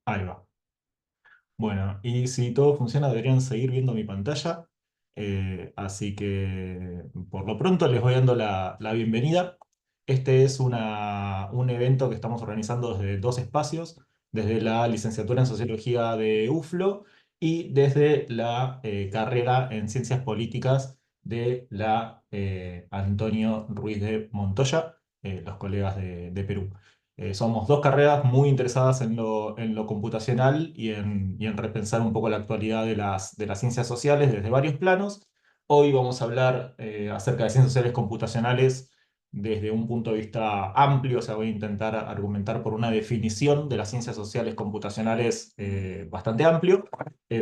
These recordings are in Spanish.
Ahí va. Bueno, y si todo funciona, deberían seguir viendo mi pantalla. Así que por lo pronto les voy dando la bienvenida. Este es un evento que estamos organizando desde dos espacios, desde la licenciatura en Sociología de UFLO y desde la carrera en Ciencias Políticas de la Antonio Ruiz de Montoya, los colegas de Perú. Somos dos carreras muy interesadas en lo computacional y en repensar un poco la actualidad de las ciencias sociales desde varios planos. Hoy vamos a hablar acerca de ciencias sociales computacionales desde un punto de vista amplio, o sea, voy a intentar argumentar por una definición de las ciencias sociales computacionales bastante amplio.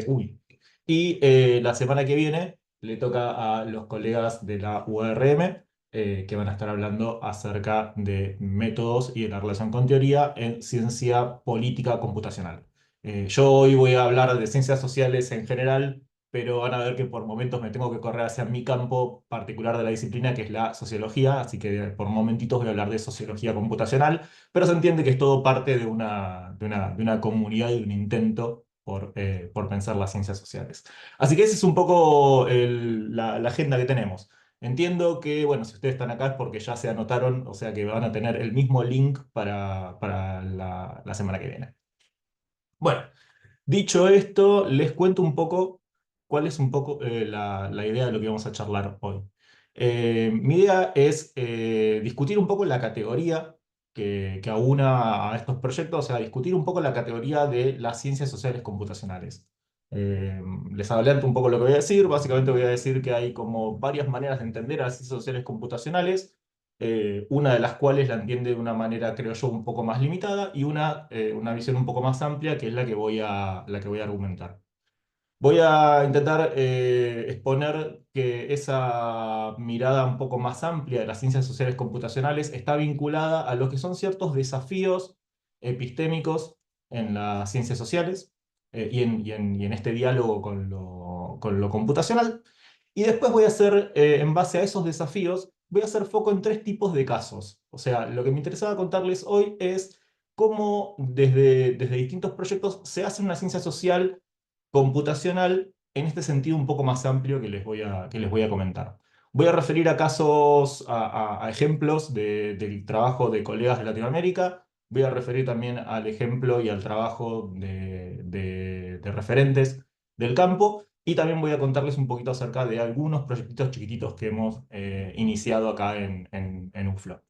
Uy. Y la semana que viene le toca a los colegas de la UARM que van a estar hablando acerca de métodos y de la relación con teoría en ciencia política computacional. Yo hoy voy a hablar de ciencias sociales en general, pero van a ver que por momentos me tengo que correr hacia mi campo particular de la disciplina, que es la sociología, así que por momentitos voy a hablar de sociología computacional, pero se entiende que es todo parte de una comunidad y de un intento por pensar las ciencias sociales. Así que esa es un poco la agenda que tenemos. Entiendo que, bueno, si ustedes están acá es porque ya se anotaron, o sea que van a tener el mismo link para la semana que viene. Bueno, dicho esto, les cuento un poco cuál es un poco la idea de lo que vamos a charlar hoy. Mi idea es discutir un poco la categoría que aúna a estos proyectos, o sea, discutir un poco la categoría de las ciencias sociales computacionales. Les adelanto un poco lo que voy a decir. Básicamente voy a decir que hay como varias maneras de entender a las ciencias sociales computacionales, una de las cuales la entiende de una manera, creo yo, un poco más limitada y una visión un poco más amplia, que es la que voy a argumentar. Voy a intentar exponer que esa mirada un poco más amplia de las ciencias sociales computacionales está vinculada a lo que son ciertos desafíos epistémicos en las ciencias sociales y en este diálogo con lo computacional. Y después voy a hacer, en base a esos desafíos, voy a hacer foco en tres tipos de casos. O sea, lo que me interesaba contarles hoy es cómo desde distintos proyectos se hace una ciencia social computacional en este sentido un poco más amplio que les voy a comentar. Voy a referir a casos, a ejemplos del trabajo de colegas de Latinoamérica. Voy a referir también al ejemplo y al trabajo de referentes del campo. Y también voy a contarles un poquito acerca de algunos proyectitos chiquititos que hemos iniciado acá en UFLO.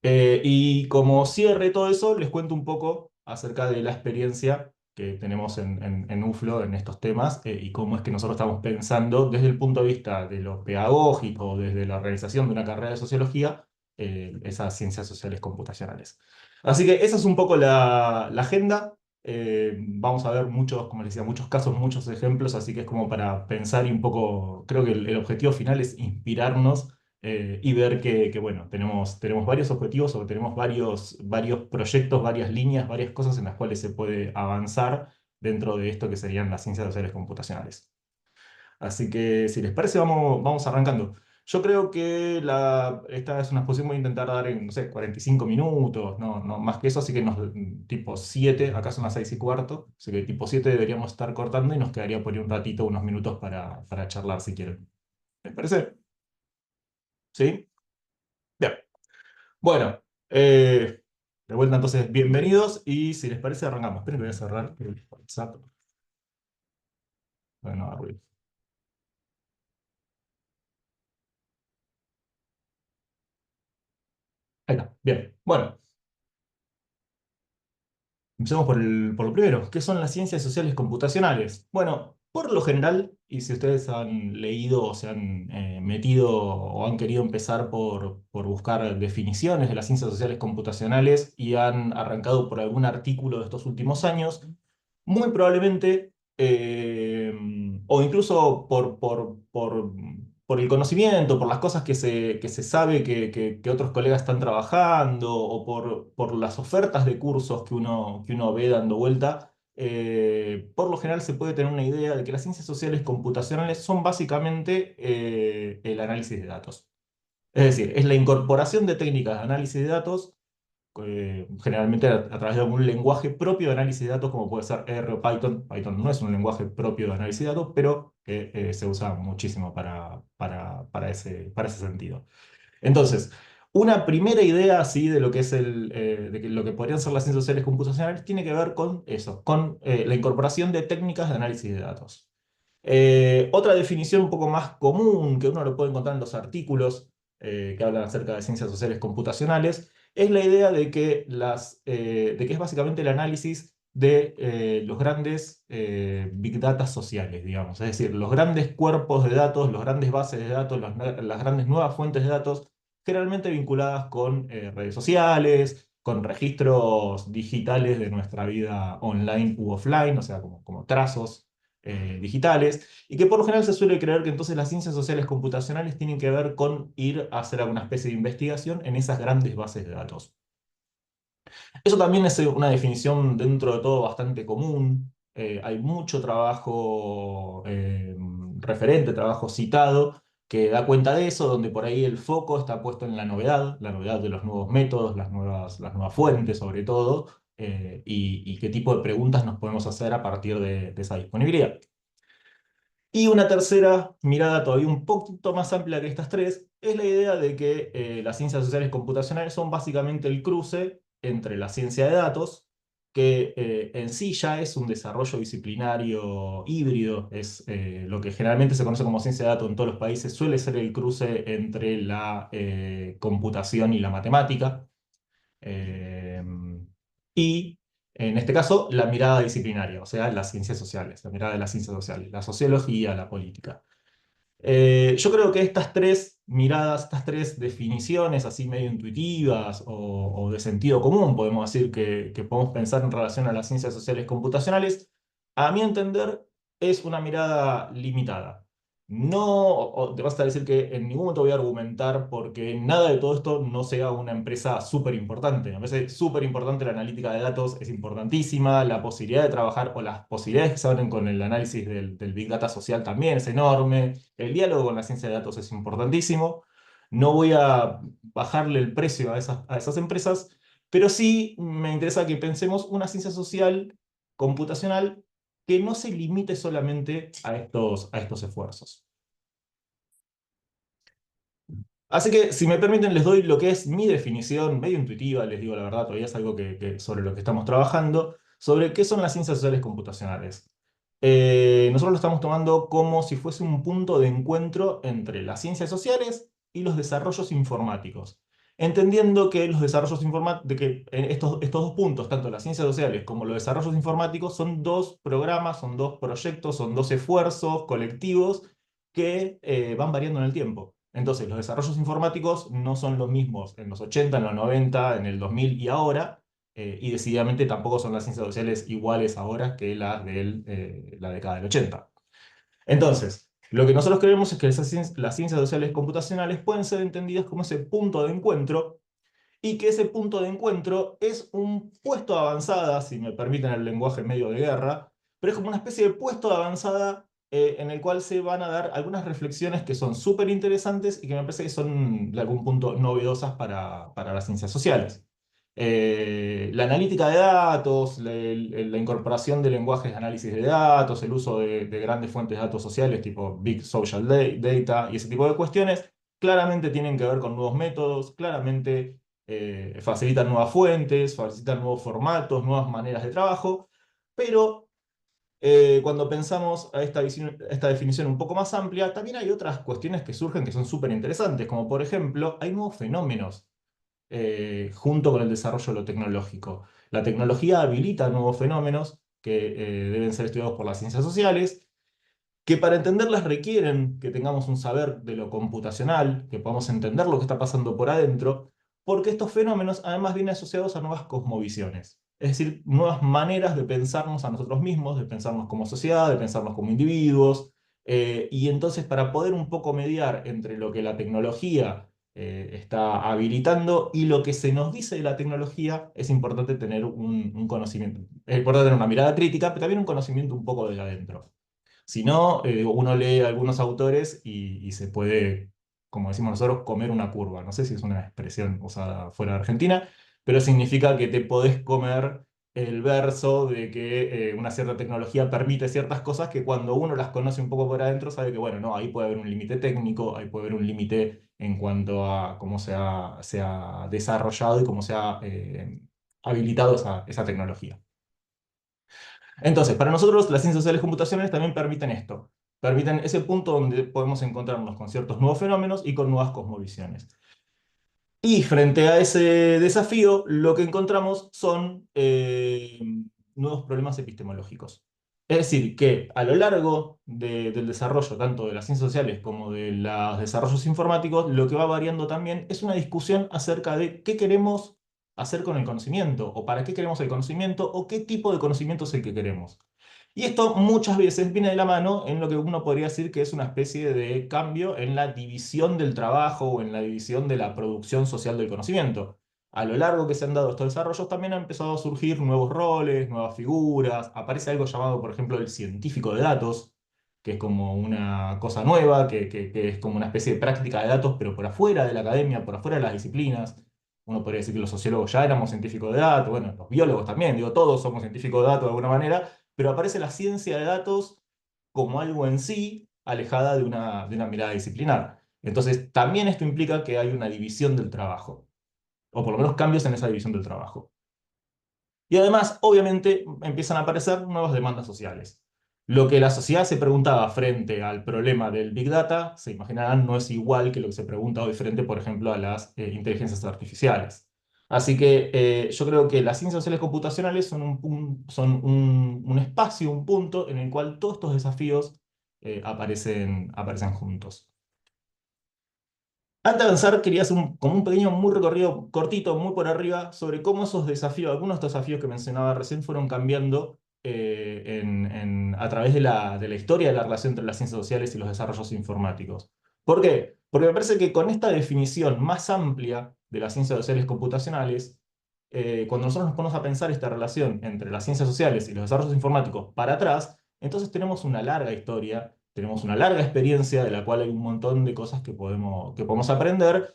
Y como cierre de todo eso, les cuento un poco acerca de la experiencia que tenemos en UFLO en estos temas y cómo es que nosotros estamos pensando desde el punto de vista de lo pedagógico, desde la organización de una carrera de sociología, esas ciencias sociales computacionales. Así que esa es un poco la agenda. Vamos a ver muchos, como les decía, muchos casos, muchos ejemplos, así que es como para pensar y un poco, creo que el objetivo final es inspirarnos y ver bueno, tenemos varios objetivos o tenemos varios proyectos, varias líneas, varias cosas en las cuales se puede avanzar dentro de esto que serían las ciencias sociales computacionales. Así que, si les parece, vamos arrancando. Yo creo que esta es una exposición, voy a intentar dar en, no sé, 45 minutos, no más que eso, así que tipo 7, acá son las 6:15, así que tipo 7 deberíamos estar cortando y nos quedaría por ahí un ratito, unos minutos para charlar si quieren. ¿Les parece? ¿Sí? Bien. Bueno, de vuelta entonces, bienvenidos y si les parece arrancamos. Esperen que voy a cerrar el WhatsApp. Bueno, ruido. Ahí está, bien. Bueno, empecemos por lo primero. ¿Qué son las ciencias sociales computacionales? Bueno, por lo general, y si ustedes han leído o se han metido o han querido empezar por buscar definiciones de las ciencias sociales computacionales y han arrancado por algún artículo de estos últimos años, muy probablemente, o incluso por el conocimiento, por las cosas que se sabe que otros colegas están trabajando, o por las ofertas de cursos que uno ve dando vuelta, por lo general se puede tener una idea de que las ciencias sociales computacionales son básicamente el análisis de datos. Es decir, es la incorporación de técnicas de análisis de datos generalmente a través de algún lenguaje propio de análisis de datos, como puede ser R o Python. Python no es un lenguaje propio de análisis de datos, pero que se usa muchísimo para ese sentido. Entonces, una primera idea así de lo que es lo que podrían ser las ciencias sociales computacionales tiene que ver con eso, con la incorporación de técnicas de análisis de datos. Otra definición un poco más común que uno lo puede encontrar en los artículos que hablan acerca de ciencias sociales computacionales es la idea de que, de que es básicamente el análisis de los grandes big data sociales, digamos. Es decir, los grandes cuerpos de datos, los grandes bases de datos, las grandes nuevas fuentes de datos, generalmente vinculadas con redes sociales, con registros digitales de nuestra vida online u offline, o sea, como trazos digitales, y que por lo general se suele creer que entonces las ciencias sociales computacionales tienen que ver con ir a hacer alguna especie de investigación en esas grandes bases de datos. Eso también es una definición dentro de todo bastante común. Hay mucho trabajo referente, trabajo citado, que da cuenta de eso, donde por ahí el foco está puesto en la novedad de los nuevos métodos, las nuevas fuentes sobre todo, y qué tipo de preguntas nos podemos hacer a partir de esa disponibilidad. Y una tercera mirada todavía un poquito más amplia que estas tres es la idea de que las ciencias sociales computacionales son básicamente el cruce entre la ciencia de datos, que en sí ya es un desarrollo disciplinario híbrido, es lo que generalmente se conoce como ciencia de datos en todos los países, suele ser el cruce entre la computación y la matemática. Eh, y en este caso, la mirada disciplinaria, o sea, las ciencias sociales, la mirada de las ciencias sociales, la sociología, la política. Yo creo que estas tres miradas, estas tres definiciones así medio intuitivas o de sentido común, podemos decir que podemos pensar en relación a las ciencias sociales computacionales, a mi entender, es una mirada limitada. No, te vas a decir que en ningún momento voy a argumentar porque nada de todo esto no sea una empresa súper importante. Me parece súper importante la analítica de datos, es importantísima, la posibilidad de trabajar o las posibilidades que se abren con el análisis del Big Data social también es enorme. El diálogo con la ciencia de datos es importantísimo. No voy a bajarle el precio a esas empresas, pero sí me interesa que pensemos una ciencia social computacional que no se limite solamente a estos esfuerzos. Así que, si me permiten, les doy lo que es mi definición, medio intuitiva, les digo la verdad, todavía es algo sobre lo que estamos trabajando, sobre qué son las ciencias sociales computacionales. Nosotros lo estamos tomando como si fuese un punto de encuentro entre las ciencias sociales y los desarrollos informáticos. Entendiendo que los desarrollos informáticos, de que estos dos puntos, tanto las ciencias sociales como los desarrollos informáticos, son dos programas, son dos proyectos, son dos esfuerzos colectivos que van variando en el tiempo. Entonces, los desarrollos informáticos no son los mismos en los 80, en los 90, en el 2000 y ahora, y decididamente tampoco son las ciencias sociales iguales ahora que las de la década del 80. Entonces, lo que nosotros creemos es que las ciencias sociales computacionales pueden ser entendidas como ese punto de encuentro y que ese punto de encuentro es un puesto de avanzada, si me permiten el lenguaje medio de guerra, pero es como una especie de puesto de avanzada en el cual se van a dar algunas reflexiones que son súper interesantes y que me parece que son de algún punto novedosas para las ciencias sociales. La analítica de datos, la incorporación de lenguajes de análisis de datos, el uso de grandes fuentes de datos sociales tipo Big Social Data y ese tipo de cuestiones, claramente tienen que ver con nuevos métodos, claramente facilitan nuevas fuentes, facilitan nuevos formatos, nuevas maneras de trabajo, pero cuando pensamos a esta definición un poco más amplia, también hay otras cuestiones que surgen que son súper interesantes, como por ejemplo, hay nuevos fenómenos junto con el desarrollo de lo tecnológico. La tecnología habilita nuevos fenómenos que deben ser estudiados por las ciencias sociales, que para entenderlas requieren que tengamos un saber de lo computacional, que podamos entender lo que está pasando por adentro, porque estos fenómenos además vienen asociados a nuevas cosmovisiones, es decir, nuevas maneras de pensarnos a nosotros mismos, de pensarnos como sociedad, de pensarnos como individuos, y entonces para poder un poco mediar entre lo que la tecnología está habilitando y lo que se nos dice de la tecnología, es importante tener un conocimiento, es importante tener una mirada crítica, pero también un conocimiento un poco de adentro. Si no, uno lee algunos autores y se puede, como decimos nosotros, comer una curva. No sé si es una expresión usada fuera de Argentina, pero significa que te podés comer el verso de que una cierta tecnología permite ciertas cosas que cuando uno las conoce un poco por adentro sabe que, bueno, no, ahí puede haber un límite técnico, ahí puede haber un límite en cuanto a cómo se ha desarrollado y cómo se ha habilitado esa tecnología. Entonces, para nosotros las ciencias sociales computacionales también permiten esto, permiten ese punto donde podemos encontrarnos con ciertos nuevos fenómenos y con nuevas cosmovisiones. Y frente a ese desafío, lo que encontramos son nuevos problemas epistemológicos. Es decir, que a lo largo del desarrollo tanto de las ciencias sociales como de los desarrollos informáticos, lo que va variando también es una discusión acerca de qué queremos hacer con el conocimiento, o para qué queremos el conocimiento, o qué tipo de conocimiento es el que queremos. Y esto muchas veces viene de la mano en lo que uno podría decir que es una especie de cambio en la división del trabajo o en la división de la producción social del conocimiento. A lo largo que se han dado estos desarrollos también han empezado a surgir nuevos roles, nuevas figuras. Aparece algo llamado, por ejemplo, el científico de datos, que es como una cosa nueva, que es como una especie de práctica de datos, pero por afuera de la academia, por afuera de las disciplinas. Uno podría decir que los sociólogos ya éramos científicos de datos, bueno, los biólogos también, digo, todos somos científicos de datos de alguna manera, pero aparece la ciencia de datos como algo en sí, alejada de una mirada disciplinar. Entonces, también esto implica que hay una división del trabajo, o por lo menos cambios en esa división del trabajo. Y además, obviamente, empiezan a aparecer nuevas demandas sociales. Lo que la sociedad se preguntaba frente al problema del Big Data, se imaginarán, no es igual que lo que se pregunta hoy frente, por ejemplo, a las inteligencias artificiales. Así que yo creo que las ciencias sociales computacionales son un espacio, un punto en el cual todos estos desafíos aparecen juntos. Antes de avanzar, quería hacer como un pequeño, muy recorrido cortito, muy por arriba, sobre cómo esos desafíos, algunos de estos desafíos que mencionaba recién, fueron cambiando a través de la historia de la relación entre las ciencias sociales y los desarrollos informáticos. ¿Por qué? Porque me parece que con esta definición más amplia de las ciencias sociales computacionales, cuando nosotros nos ponemos a pensar esta relación entre las ciencias sociales y los desarrollos informáticos para atrás, entonces tenemos una larga historia, tenemos una larga experiencia de la cual hay un montón de cosas que podemos aprender,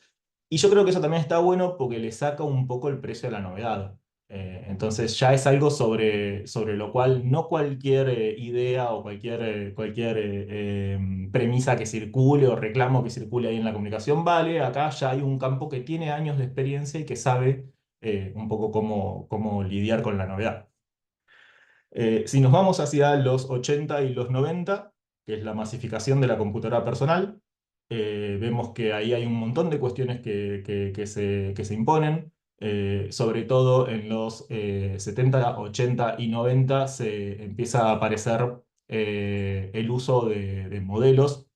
y yo creo que eso también está bueno porque le saca un poco el precio a la novedad. Entonces ya es algo sobre lo cual no cualquier idea o cualquier premisa que circule o reclamo que circule ahí en la comunicación vale. Acá ya hay un campo que tiene años de experiencia y que sabe un poco cómo lidiar con la novedad. Si nos vamos hacia los 80 y los 90, que es la masificación de la computadora personal, vemos que ahí hay un montón de cuestiones que se imponen. Sobre todo en los 70, 80 y 90 se empieza a aparecer el uso de modelos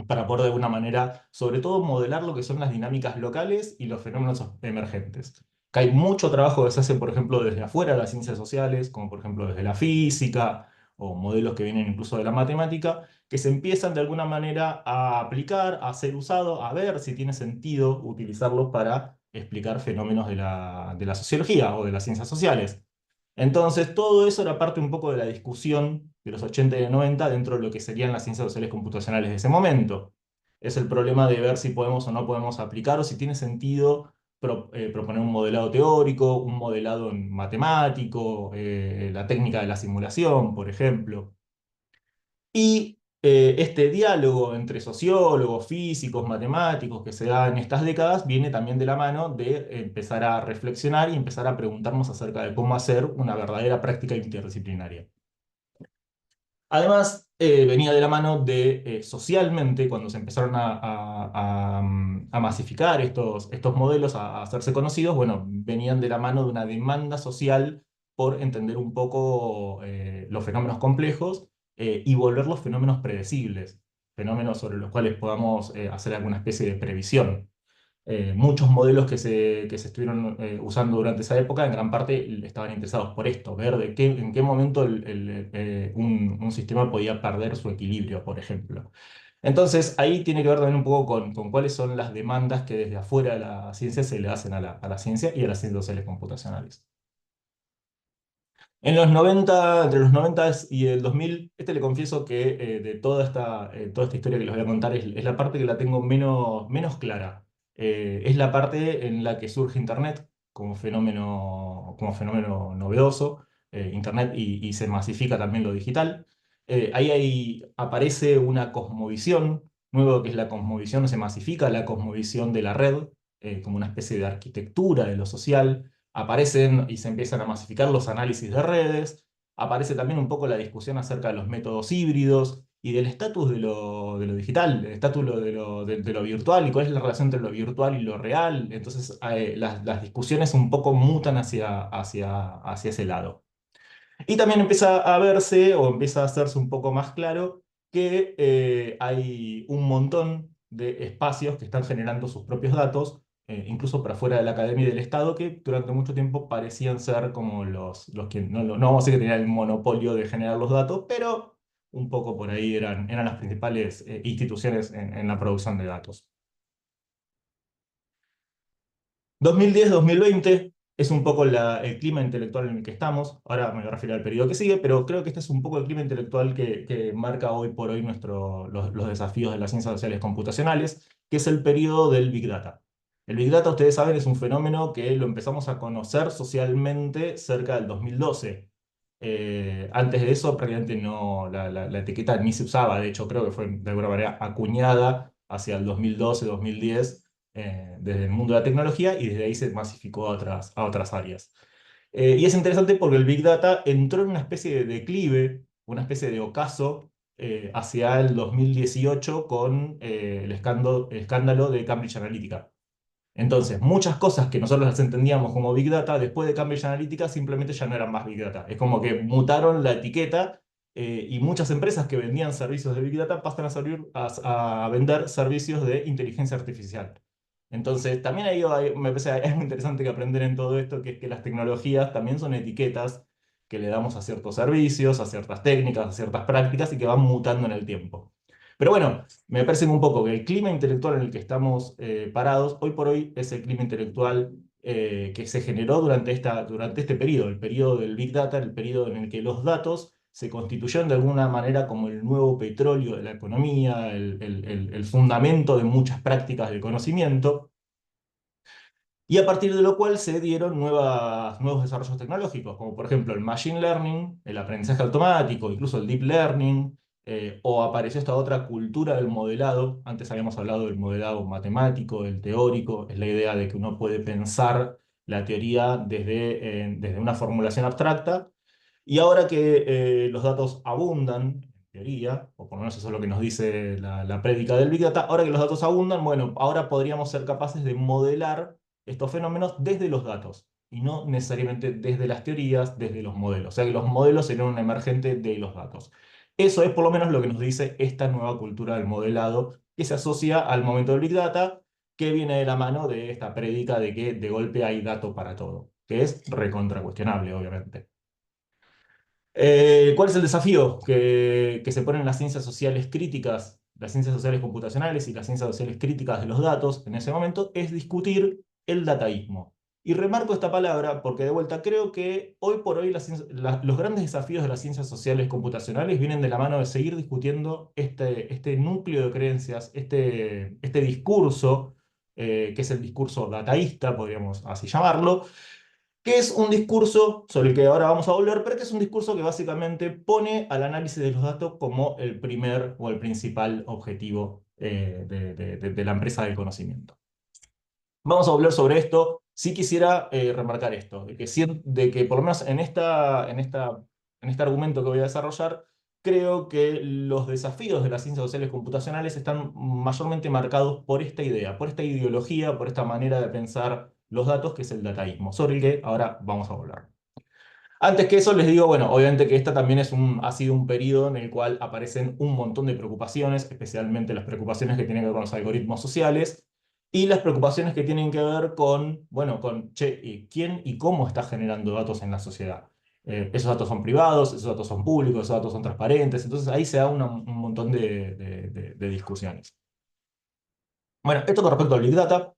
para poder de alguna manera, sobre todo, modelar lo que son las dinámicas locales y los fenómenos emergentes. Que hay mucho trabajo que se hace, por ejemplo, desde afuera de las ciencias sociales, como por ejemplo desde la física, o modelos que vienen incluso de la matemática, que se empiezan de alguna manera a aplicar, a ser usados, a ver si tiene sentido utilizarlos para explicar fenómenos de la sociología o de las ciencias sociales. Entonces, todo eso era parte un poco de la discusión de los 80 y 90 dentro de lo que serían las ciencias sociales computacionales de ese momento. Es el problema de ver si podemos o no podemos aplicar o si tiene sentido proponer un modelado teórico, un modelado en matemático, la técnica de la simulación, por ejemplo. Y este diálogo entre sociólogos, físicos, matemáticos que se da en estas décadas viene también de la mano de empezar a reflexionar y empezar a preguntarnos acerca de cómo hacer una verdadera práctica interdisciplinaria. Además, venía de la mano de socialmente, cuando se empezaron a masificar estos modelos, a hacerse conocidos, bueno, venían de la mano de una demanda social por entender un poco los fenómenos complejos y volver los fenómenos predecibles, fenómenos sobre los cuales podamos hacer alguna especie de previsión. Muchos modelos que se estuvieron usando durante esa época, en gran parte estaban interesados por esto, ver en qué momento un sistema podía perder su equilibrio, por ejemplo. Entonces, ahí tiene que ver también un poco con cuáles son las demandas que desde afuera de la ciencia se le hacen a la ciencia y a las ciencias sociales computacionales. En los 90, entre los 90 y el 2000, le confieso que de toda esta historia que les voy a contar es la parte que la tengo menos clara. Es la parte en la que surge Internet como fenómeno novedoso, Internet, y se masifica también lo digital. Ahí aparece una cosmovisión nueva, que es la cosmovisión, se masifica la cosmovisión de la red, como una especie de arquitectura de lo social. Aparecen y se empiezan a masificar los análisis de redes. Aparece también un poco la discusión acerca de los métodos híbridos y del estatus de lo digital, el estatus de lo virtual y cuál es la relación entre lo virtual y lo real. Entonces, las discusiones un poco mutan hacia ese lado. Y también empieza a verse o empieza a hacerse un poco más claro que hay un montón de espacios que están generando sus propios datos, incluso para fuera de la academia y del Estado, que durante mucho tiempo parecían ser como los que, no vamos a decir que tenían el monopolio de generar los datos, pero un poco por ahí eran las principales instituciones en la producción de datos. 2010-2020 es un poco el clima intelectual en el que estamos. Ahora me voy a referir al periodo que sigue, pero creo que este es un poco el clima intelectual que marca hoy por hoy los desafíos de las ciencias sociales computacionales, que es el periodo del Big Data. El Big Data, ustedes saben, es un fenómeno que lo empezamos a conocer socialmente cerca del 2012. Antes de eso, prácticamente no, la etiqueta ni se usaba. De hecho, creo que fue de alguna manera acuñada hacia el 2012-2010 desde el mundo de la tecnología, y desde ahí se masificó a otras áreas. Y es interesante porque el Big Data entró en una especie de declive, una especie de ocaso, hacia el 2018 con el escándalo de Cambridge Analytica. Entonces, muchas cosas que nosotros las entendíamos como Big Data, después de Cambridge Analytica simplemente ya no eran más Big Data. Es como que mutaron la etiqueta, y muchas empresas que vendían servicios de Big Data pasan a vender servicios de inteligencia artificial. Entonces, también me parece es muy interesante que aprender en todo esto, que es que las tecnologías también son etiquetas que le damos a ciertos servicios, a ciertas técnicas, a ciertas prácticas, y que van mutando en el tiempo. Pero bueno, me parece un poco que el clima intelectual en el que estamos parados hoy por hoy es el clima intelectual que se generó durante este periodo, el periodo del Big Data, el periodo en el que los datos se constituyeron de alguna manera como el nuevo petróleo de la economía, el fundamento de muchas prácticas del conocimiento, y a partir de lo cual se dieron nuevos desarrollos tecnológicos, como por ejemplo el machine learning, el aprendizaje automático, incluso el deep learning, o apareció esta otra cultura del modelado. Antes habíamos hablado del modelado matemático, del teórico, es la idea de que uno puede pensar la teoría desde una formulación abstracta, y ahora que los datos abundan, en teoría, o por lo menos eso es lo que nos dice la prédica del Big Data, ahora que los datos abundan, bueno, ahora podríamos ser capaces de modelar estos fenómenos desde los datos y no necesariamente desde las teorías, desde los modelos. O sea que los modelos serían un emergente de los datos. Eso es por lo menos lo que nos dice esta nueva cultura del modelado, que se asocia al momento del Big Data, que viene de la mano de esta prédica de que de golpe hay dato para todo, que es recontracuestionable, obviamente. ¿Cuál es el desafío que se ponen las ciencias sociales críticas, las ciencias sociales computacionales y las ciencias sociales críticas de los datos en ese momento? Es discutir el dataísmo. Y remarco esta palabra porque de vuelta creo que hoy por hoy los grandes desafíos de las ciencias sociales computacionales vienen de la mano de seguir discutiendo este núcleo de creencias, este discurso, que es el discurso dataísta, podríamos así llamarlo, que es un discurso sobre el que ahora vamos a volver, pero que es un discurso que básicamente pone al análisis de los datos como el primer o el principal objetivo de la empresa del conocimiento. Vamos a volver sobre esto. Sí quisiera remarcar esto, de que por lo menos en este argumento que voy a desarrollar, creo que los desafíos de las ciencias sociales computacionales están mayormente marcados por esta idea, por esta ideología, por esta manera de pensar los datos, que es el dataísmo, sobre el que ahora vamos a volver. Antes que eso les digo, bueno, obviamente que esta también ha sido un periodo en el cual aparecen un montón de preocupaciones, especialmente las preocupaciones que tienen que ver con los algoritmos sociales y las preocupaciones que tienen que ver con, bueno, che, ¿quién y cómo está generando datos en la sociedad? Esos datos son privados, esos datos son públicos, esos datos son transparentes, entonces ahí se da un montón de discusiones. Bueno, esto con respecto al Big Data.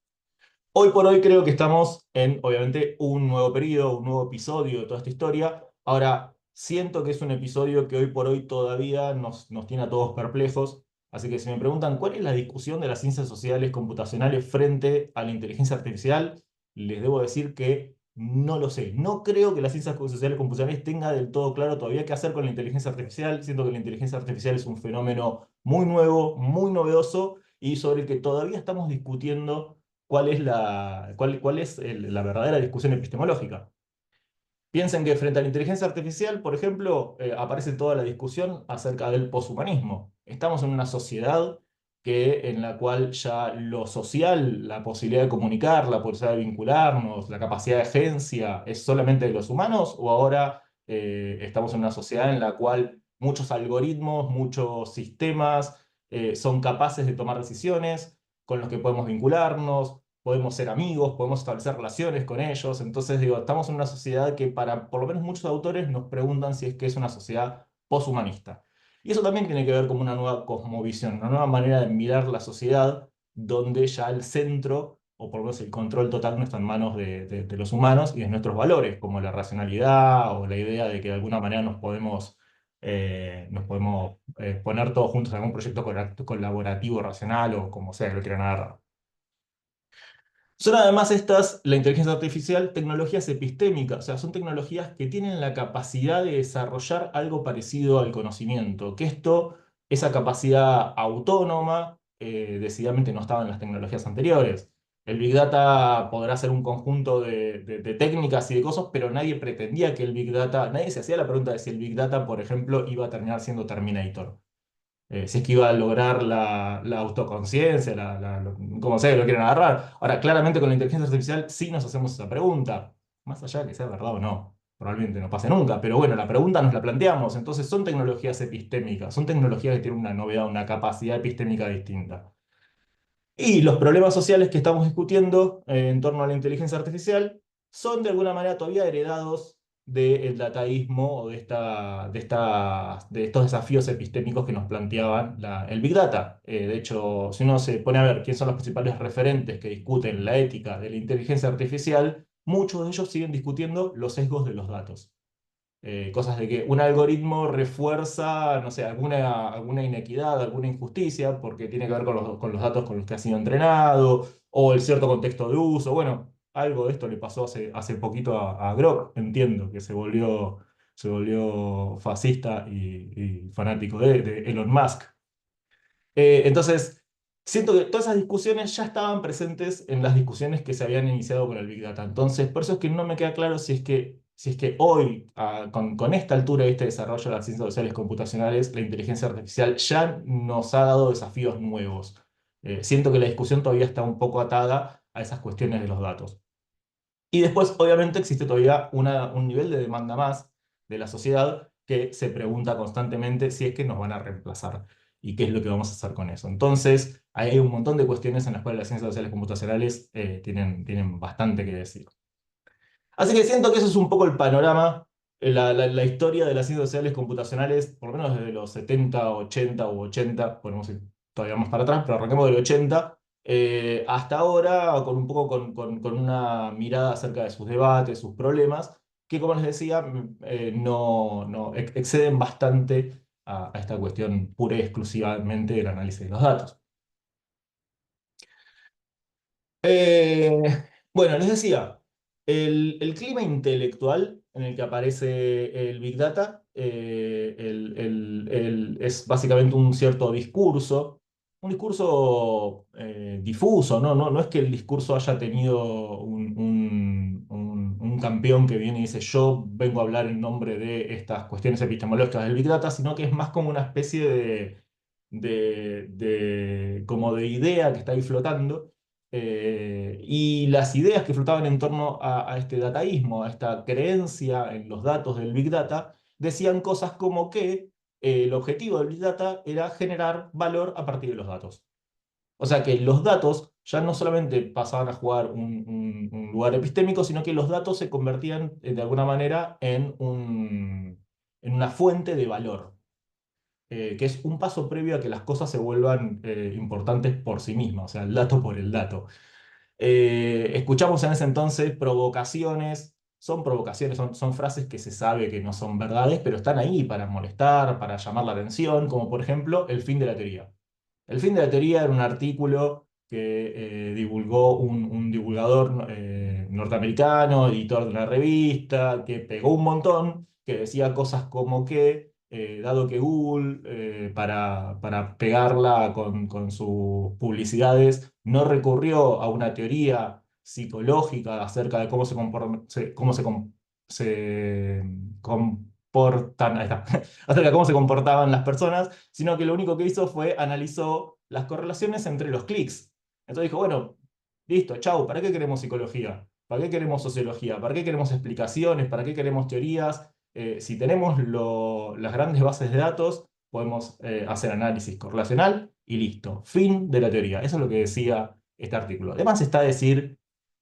Hoy por hoy creo que estamos en, obviamente, un nuevo periodo, un nuevo episodio de toda esta historia. Ahora, siento que es un episodio que hoy por hoy todavía nos tiene a todos perplejos. Así que si me preguntan cuál es la discusión de las ciencias sociales computacionales frente a la inteligencia artificial, les debo decir que no lo sé. No creo que las ciencias sociales computacionales tenga del todo claro todavía qué hacer con la inteligencia artificial. Siento que la inteligencia artificial es un fenómeno muy nuevo, muy novedoso y sobre el que todavía estamos discutiendo cuál es la verdadera discusión epistemológica. Piensen que frente a la inteligencia artificial, por ejemplo, aparece toda la discusión acerca del poshumanismo. Estamos en una sociedad en la cual ya lo social, la posibilidad de comunicar, la posibilidad de vincularnos, la capacidad de agencia, ¿es solamente de los humanos? ¿O ahora estamos en una sociedad en la cual muchos algoritmos, muchos sistemas son capaces de tomar decisiones con los que podemos vincularnos? Podemos ser amigos, podemos establecer relaciones con ellos. Entonces, digo, estamos en una sociedad que para, por lo menos muchos autores nos preguntan si es que es una sociedad poshumanista. Y eso también tiene que ver con una nueva cosmovisión, una nueva manera de mirar la sociedad, donde ya el centro, o por lo menos el control total, no está en manos de los humanos y de nuestros valores, como la racionalidad o la idea de que de alguna manera nos podemos poner todos juntos en algún proyecto colaborativo, racional o como sea que lo quieran agarrar. Son además estas, la inteligencia artificial, tecnologías epistémicas, o sea, son tecnologías que tienen la capacidad de desarrollar algo parecido al conocimiento, que esa capacidad autónoma, decididamente no estaba en las tecnologías anteriores. El Big Data podrá ser un conjunto de técnicas y de cosas, pero nadie pretendía que el Big Data, nadie se hacía la pregunta de si el Big Data, por ejemplo, iba a terminar siendo Terminator. Si es que iba a lograr la autoconciencia, como sea que lo quieran agarrar. Ahora, claramente con la inteligencia artificial sí nos hacemos esa pregunta, más allá de que sea verdad o no. Probablemente no pase nunca, pero bueno, la pregunta nos la planteamos. Entonces son tecnologías epistémicas, son tecnologías que tienen una novedad, una capacidad epistémica distinta. Y los problemas sociales que estamos discutiendo en torno a la inteligencia artificial son de alguna manera todavía heredados del dataísmo o de estos desafíos epistémicos que nos planteaban el Big Data. De hecho, si uno se pone a ver quiénes son los principales referentes que discuten la ética de la inteligencia artificial, muchos de ellos siguen discutiendo los sesgos de los datos. Cosas de que un algoritmo refuerza, no sé, alguna inequidad, alguna injusticia, porque tiene que ver con los datos con los que ha sido entrenado, o el cierto contexto de uso. Bueno, algo de esto le pasó hace poquito a Grok, entiendo, que se volvió fascista y fanático de Elon Musk. Entonces, siento que todas esas discusiones ya estaban presentes en las discusiones que se habían iniciado con el Big Data. Entonces, por eso es que no me queda claro si es que hoy, con esta altura de este desarrollo de las ciencias sociales computacionales, la inteligencia artificial ya nos ha dado desafíos nuevos. Siento que la discusión todavía está un poco atada a esas cuestiones de los datos. Y después, obviamente, existe todavía un nivel de demanda más de la sociedad que se pregunta constantemente si es que nos van a reemplazar y qué es lo que vamos a hacer con eso. Entonces, hay un montón de cuestiones en las cuales las ciencias sociales computacionales tienen bastante que decir. Así que siento que eso es un poco el panorama, la historia de las ciencias sociales computacionales, por lo menos desde los 70, 80 u 80, podemos ir todavía más para atrás, pero arranquemos del 80, hasta ahora, con un poco con una mirada acerca de sus debates, sus problemas, que como les decía, no exceden bastante a esta cuestión pura y exclusivamente del análisis de los datos. Eh, bueno, les decía, el clima intelectual en el que aparece el Big Data es básicamente un cierto discurso, un discurso difuso, ¿no? No es que el discurso haya tenido un campeón que viene y dice yo vengo a hablar en nombre de estas cuestiones epistemológicas del Big Data, sino que es más como una especie como de idea que está ahí flotando y las ideas que flotaban en torno a este dataísmo, a esta creencia en los datos del Big Data, decían cosas como que el objetivo del Big Data era generar valor a partir de los datos. O sea que los datos ya no solamente pasaban a jugar un lugar epistémico, sino que los datos se convertían de alguna manera en una fuente de valor, que es un paso previo a que las cosas se vuelvan importantes por sí mismas, o sea, el dato por el dato. Escuchamos en ese entonces provocaciones, son frases que se sabe que no son verdades, pero están ahí para molestar, para llamar la atención, como por ejemplo el fin de la teoría. El fin de la teoría era un artículo que divulgó un divulgador norteamericano, editor de una revista, que pegó un montón, que decía cosas como que, dado que Google, para pegarla con sus publicidades, no recurrió a una teoría psicológica acerca de cómo se comportan, ahí está, acerca de cómo se comportaban las personas, sino que lo único que hizo fue analizó las correlaciones entre los clics. Entonces dijo, bueno, listo, chau, ¿para qué queremos psicología? ¿Para qué queremos sociología? ¿Para qué queremos explicaciones? ¿Para qué queremos teorías? Si tenemos las grandes bases de datos, podemos hacer análisis correlacional y listo. Fin de la teoría. Eso es lo que decía este artículo. Además está a decir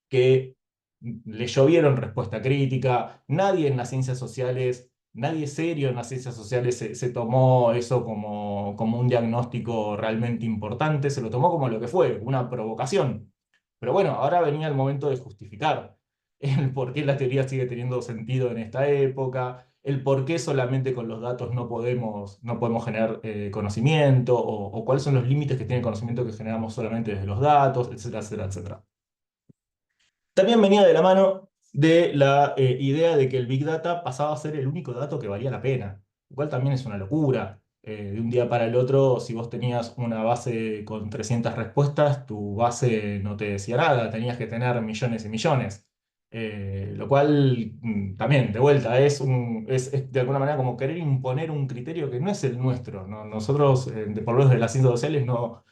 que le llovieron respuesta crítica, nadie en las ciencias sociales, nadie serio en las ciencias sociales se tomó eso como un diagnóstico realmente importante, se lo tomó como lo que fue, una provocación. Pero bueno, ahora venía el momento de justificar el por qué la teoría sigue teniendo sentido en esta época, el por qué solamente con los datos no podemos generar conocimiento, o cuáles son los límites que tiene el conocimiento que generamos solamente desde los datos, etcétera, etcétera, etcétera. También venía de la mano de la idea de que el Big Data pasaba a ser el único dato que valía la pena, lo cual también es una locura. De un día para el otro, si vos tenías una base con 300 respuestas, tu base no te decía nada, tenías que tener millones y millones. Lo cual también, de vuelta, es de alguna manera como querer imponer un criterio que no es el nuestro, ¿no? Nosotros, por lo menos de las ciencias sociales, no,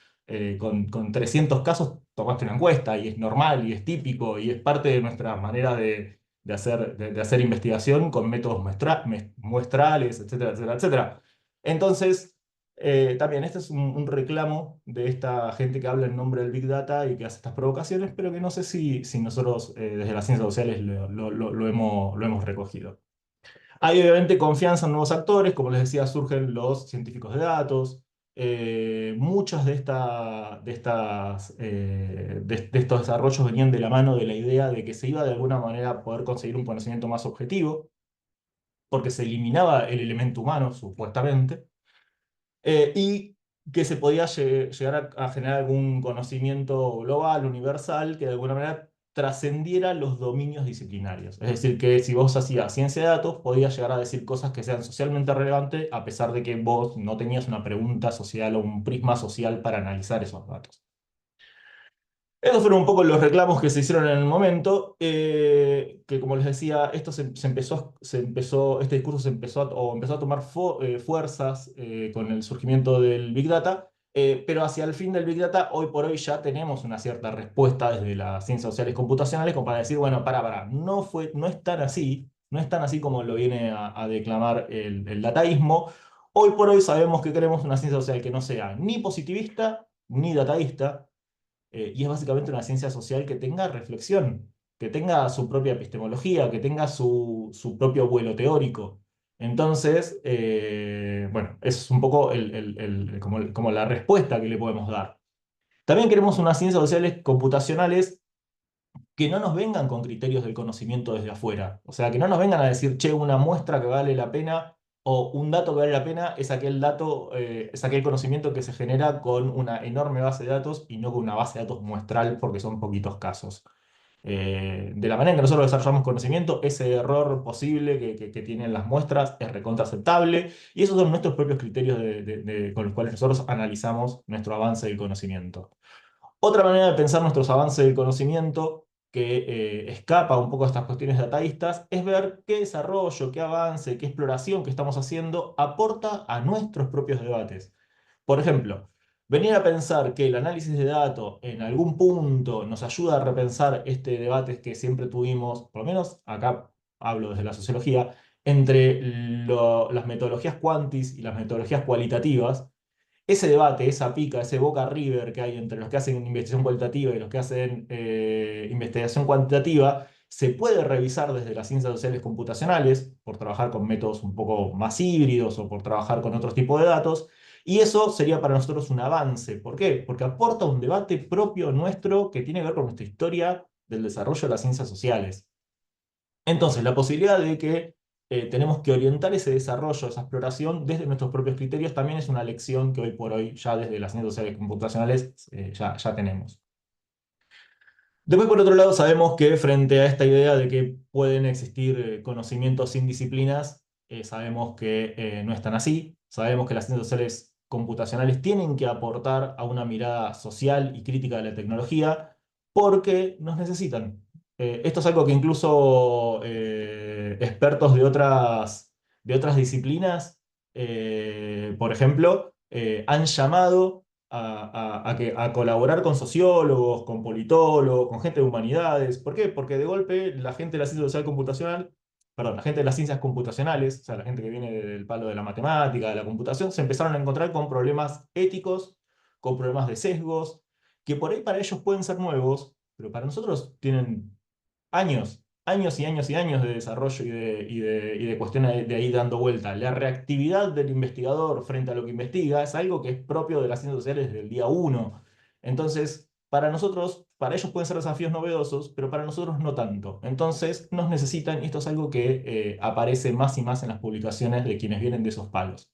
con 300 casos tomaste una encuesta y es normal y es típico y es parte de nuestra manera de hacer investigación con métodos muestrales, etcétera, etcétera, etcétera. Entonces, también este es un reclamo de esta gente que habla en nombre del Big Data y que hace estas provocaciones, pero que no sé si nosotros desde las ciencias sociales lo hemos recogido. Hay obviamente confianza en nuevos actores, como les decía, surgen los científicos de datos. Muchas de estos desarrollos venían de la mano de la idea de que se iba de alguna manera a poder conseguir un conocimiento más objetivo, porque se eliminaba el elemento humano, supuestamente, y que se podía llegar a generar algún conocimiento global, universal, que de alguna manera trascendiera los dominios disciplinarios. Es decir, que si vos hacías ciencia de datos, podías llegar a decir cosas que sean socialmente relevantes, a pesar de que vos no tenías una pregunta social o un prisma social para analizar esos datos. Esos fueron un poco los reclamos que se hicieron en el momento, que como les decía, esto este discurso empezó a tomar fuerzas con el surgimiento del Big Data, pero hacia el fin del Big Data, hoy por hoy ya tenemos una cierta respuesta desde las ciencias sociales computacionales como para decir, bueno, no es tan así, no es tan así como lo viene a declamar el dataísmo. Hoy por hoy sabemos que queremos una ciencia social que no sea ni positivista ni dataísta, y es básicamente una ciencia social que tenga reflexión, que tenga su propia epistemología, que tenga su propio vuelo teórico. Entonces, bueno, esa es un poco como la respuesta que le podemos dar. También queremos unas ciencias sociales computacionales que no nos vengan con criterios del conocimiento desde afuera. O sea, que no nos vengan a decir, che, una muestra que vale la pena o un dato que vale la pena es aquel dato, es aquel conocimiento que se genera con una enorme base de datos y no con una base de datos muestral porque son poquitos casos. De la manera en que nosotros desarrollamos conocimiento, ese error posible que tienen las muestras es recontra aceptable y esos son nuestros propios criterios con los cuales nosotros analizamos nuestro avance del conocimiento. Otra manera de pensar nuestros avances del conocimiento que escapa un poco a estas cuestiones dataístas es ver qué desarrollo, qué avance, qué exploración que estamos haciendo aporta a nuestros propios debates. Por ejemplo, venir a pensar que el análisis de datos en algún punto nos ayuda a repensar este debate que siempre tuvimos, por lo menos acá hablo desde la sociología, entre las metodologías cuantis y las metodologías cualitativas. Ese debate, esa pica, ese Boca River que hay entre los que hacen investigación cualitativa y los que hacen investigación cuantitativa, se puede revisar desde las ciencias sociales computacionales, por trabajar con métodos un poco más híbridos o por trabajar con otros tipos de datos, y eso sería para nosotros un avance. ¿Por qué? Porque aporta un debate propio nuestro que tiene que ver con nuestra historia del desarrollo de las ciencias sociales. Entonces, la posibilidad de que tenemos que orientar ese desarrollo, esa exploración desde nuestros propios criterios también es una lección que hoy por hoy ya desde las ciencias sociales computacionales ya tenemos. Después, por otro lado, sabemos que frente a esta idea de que pueden existir conocimientos sin disciplinas, sabemos que no están así. Sabemos que las ciencias sociales computacionales tienen que aportar a una mirada social y crítica de la tecnología porque nos necesitan. Esto es algo que incluso expertos de otras disciplinas, por ejemplo, han llamado a colaborar con sociólogos, con politólogos, con gente de humanidades. ¿Por qué? Porque de golpe la gente de la ciencia social computacional, perdón, la gente de las ciencias computacionales, o sea, la gente que viene del palo de la matemática, de la computación, se empezaron a encontrar con problemas éticos, con problemas de sesgos, que por ahí para ellos pueden ser nuevos, pero para nosotros tienen años, años y años y años de desarrollo y de cuestiones de ahí dando vuelta. La reactividad del investigador frente a lo que investiga es algo que es propio de las ciencias sociales desde el día uno. Entonces, para nosotros, para ellos pueden ser desafíos novedosos, pero para nosotros no tanto. Entonces, nos necesitan, y esto es algo que aparece más y más en las publicaciones de quienes vienen de esos palos.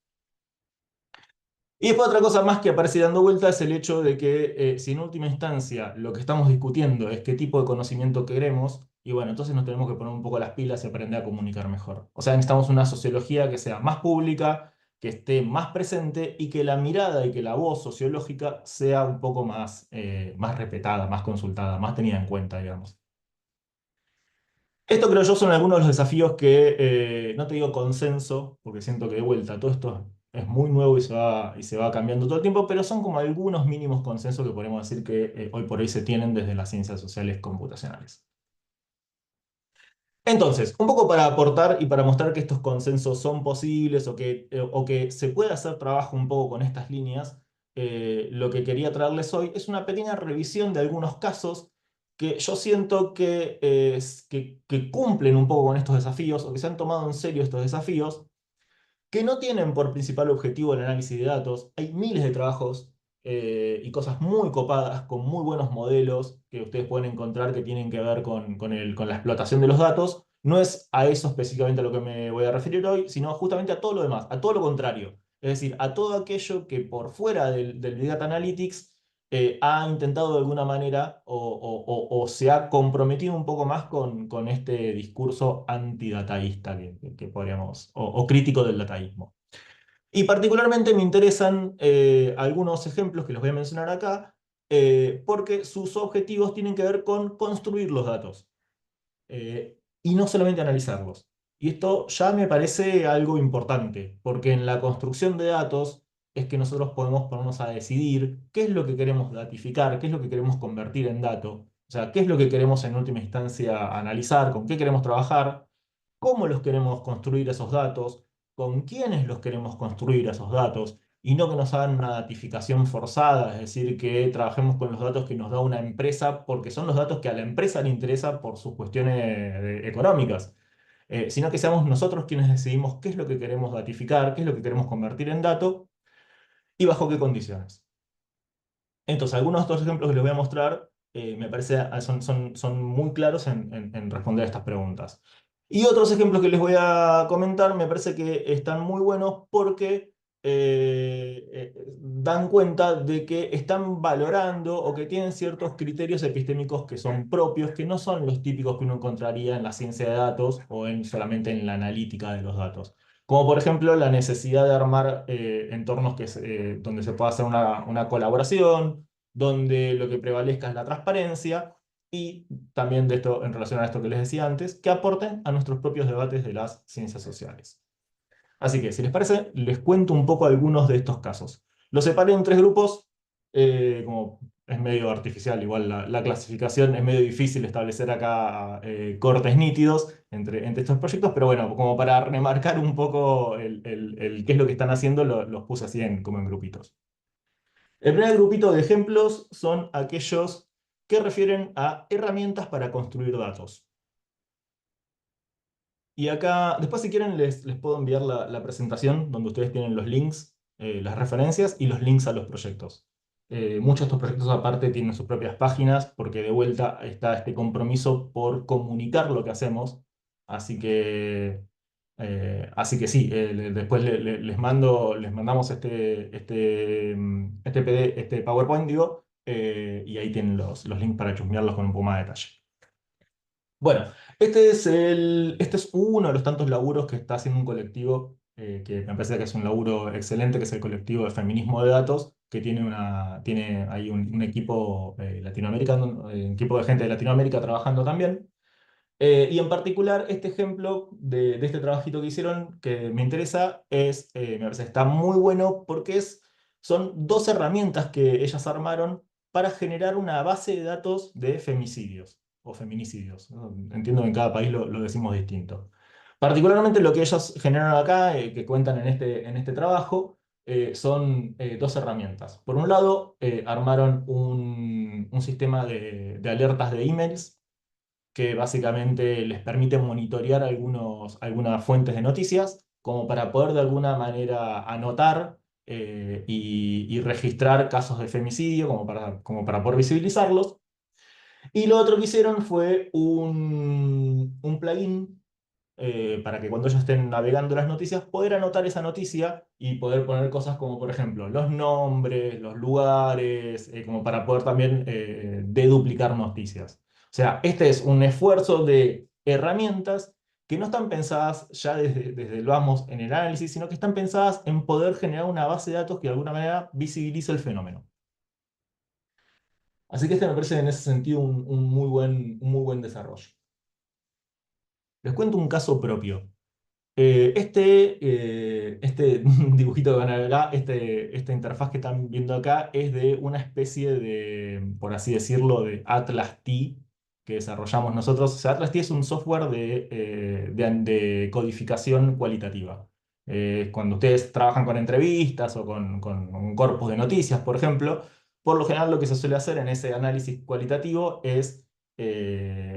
Y después otra cosa más que aparece dando vuelta es el hecho de que si en última instancia lo que estamos discutiendo es qué tipo de conocimiento queremos, y bueno, entonces nos tenemos que poner un poco las pilas y aprender a comunicar mejor. O sea, necesitamos una sociología que sea más pública, que esté más presente y que la mirada y que la voz sociológica sea un poco más, más respetada, más consultada, más tenida en cuenta, digamos. Esto creo yo son algunos de los desafíos que, no te digo consenso, porque siento que de vuelta todo esto es muy nuevo y se va cambiando todo el tiempo, pero son como algunos mínimos consensos que podemos decir que hoy por hoy se tienen desde las ciencias sociales computacionales. Entonces, un poco para aportar y para mostrar que estos consensos son posibles o que se puede hacer trabajo un poco con estas líneas, lo que quería traerles hoy es una pequeña revisión de algunos casos que yo siento que cumplen un poco con estos desafíos o que se han tomado en serio estos desafíos que no tienen por principal objetivo el análisis de datos. Hay miles de trabajos y cosas muy copadas, con muy buenos modelos que ustedes pueden encontrar que tienen que ver con la explotación de los datos. No es a eso específicamente a lo que me voy a referir hoy, sino justamente a todo lo demás, a todo lo contrario. Es decir, a todo aquello que por fuera del Big Data Analytics ha intentado de alguna manera o se ha comprometido un poco más con este discurso antidataísta que podríamos, o crítico del dataísmo. Y particularmente me interesan algunos ejemplos que los voy a mencionar acá, porque sus objetivos tienen que ver con construir los datos y no solamente analizarlos. Y esto ya me parece algo importante, porque en la construcción de datos es que nosotros podemos ponernos a decidir qué es lo que queremos datificar, qué es lo que queremos convertir en dato, o sea, qué es lo que queremos en última instancia analizar, con qué queremos trabajar, cómo los queremos construir esos datos, con quiénes los queremos construir esos datos, y no que nos hagan una datificación forzada, es decir, que trabajemos con los datos que nos da una empresa, porque son los datos que a la empresa le interesa por sus cuestiones económicas, sino que seamos nosotros quienes decidimos qué es lo que queremos datificar, qué es lo que queremos convertir en dato y bajo qué condiciones. Entonces, algunos de estos ejemplos que les voy a mostrar me parece son muy claros en responder a estas preguntas. Y otros ejemplos que les voy a comentar me parece que están muy buenos porque dan cuenta de que están valorando o que tienen ciertos criterios epistémicos que son propios, que no son los típicos que uno encontraría en la ciencia de datos o solamente en la analítica de los datos. Como por ejemplo la necesidad de armar entornos donde se pueda hacer una colaboración, donde lo que prevalezca es la transparencia y también de esto, en relación a esto que les decía antes, que aporten a nuestros propios debates de las ciencias sociales. Así que, si les parece, les cuento un poco algunos de estos casos. Los separé en tres grupos, como es medio artificial, igual la clasificación es medio difícil establecer acá cortes nítidos entre estos proyectos, pero bueno, como para remarcar un poco qué es lo que están haciendo, los puse así como en grupitos. El primer grupito de ejemplos son aquellos que refieren a herramientas para construir datos. Y acá, después si quieren les puedo enviar la presentación donde ustedes tienen los links, las referencias y los links a los proyectos. Muchos de estos proyectos aparte tienen sus propias páginas porque de vuelta está este compromiso por comunicar lo que hacemos. Así así que sí, después les mandamos este PowerPoint, digo, y ahí tienen los links para chusmearlos con un poco más de detalle. Bueno, este es uno de los tantos laburos que está haciendo un colectivo que me parece que es un laburo excelente, que es el colectivo de feminismo de datos, que tiene ahí un equipo latinoamericano, un equipo de gente de Latinoamérica trabajando también. Y en particular, este ejemplo de este trabajito que hicieron que me interesa me parece que está muy bueno porque son dos herramientas que ellas armaron para generar una base de datos de femicidios o feminicidios, ¿no? Entiendo que en cada país lo decimos distinto. Particularmente lo que ellos generaron acá, que cuentan en este trabajo, son dos herramientas. Por un lado, armaron un sistema de alertas de emails que básicamente les permite monitorear algunas fuentes de noticias, como para poder de alguna manera anotar y registrar casos de femicidio, como para poder visibilizarlos. Y lo otro que hicieron fue un plugin para que cuando ellos estén navegando las noticias, poder anotar esa noticia y poder poner cosas como, por ejemplo, los nombres, los lugares, como para poder también deduplicar noticias. O sea, este es un esfuerzo de herramientas que no están pensadas ya desde el vamos en el análisis, sino que están pensadas en poder generar una base de datos que de alguna manera visibilice el fenómeno. Así que este me parece en ese sentido un muy buen desarrollo. Les cuento un caso propio. Este dibujito que van a ver acá, esta interfaz que están viendo acá, es de una especie de, por así decirlo, de Atlas T que desarrollamos nosotros. O sea, Atlas T es un software de codificación cualitativa. Cuando ustedes trabajan con entrevistas o con un corpus de noticias, por ejemplo, por lo general lo que se suele hacer en ese análisis cualitativo es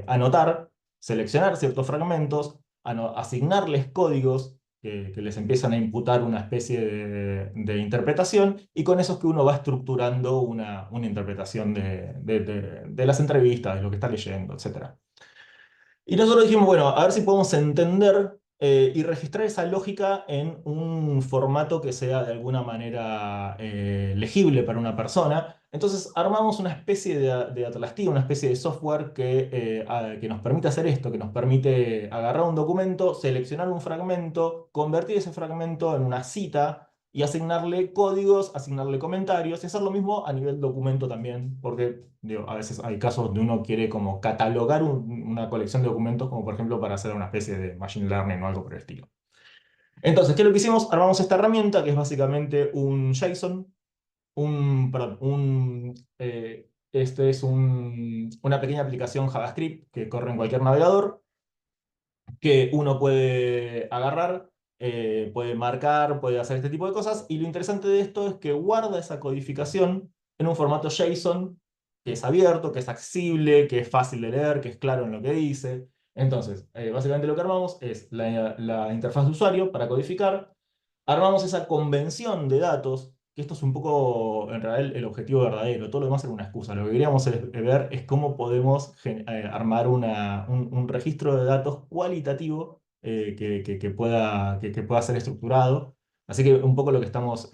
anotar, seleccionar ciertos fragmentos, asignarles códigos que les empiezan a imputar una especie de interpretación, y con eso es que uno va estructurando una interpretación de las entrevistas, de lo que está leyendo, etcétera. Y nosotros dijimos, bueno, a ver si podemos entender y registrar esa lógica en un formato que sea de alguna manera legible para una persona. Entonces armamos una especie de atlastia, una especie de software que nos permite hacer esto, que nos permite agarrar un documento, seleccionar un fragmento, convertir ese fragmento en una cita y asignarle códigos, asignarle comentarios y hacer lo mismo a nivel documento también, porque digo, a veces hay casos donde uno quiere como catalogar una colección de documentos, como por ejemplo para hacer una especie de machine learning o algo por el estilo. Entonces, ¿qué es lo que hicimos? Armamos esta herramienta que es básicamente un JSON, perdón, este es una pequeña aplicación JavaScript que corre en cualquier navegador, que uno puede agarrar, puede marcar, puede hacer este tipo de cosas. Y lo interesante de esto es que guarda esa codificación en un formato JSON que es abierto, que es accesible, que es fácil de leer, que es claro en lo que dice. Entonces, básicamente lo que armamos es la interfaz de usuario para codificar. Armamos esa convención de datos, que esto es un poco en realidad el objetivo verdadero, todo lo demás es una excusa. Lo que queríamos ver es cómo podemos armar un registro de datos cualitativo que pueda ser estructurado. Así que un poco lo que estamos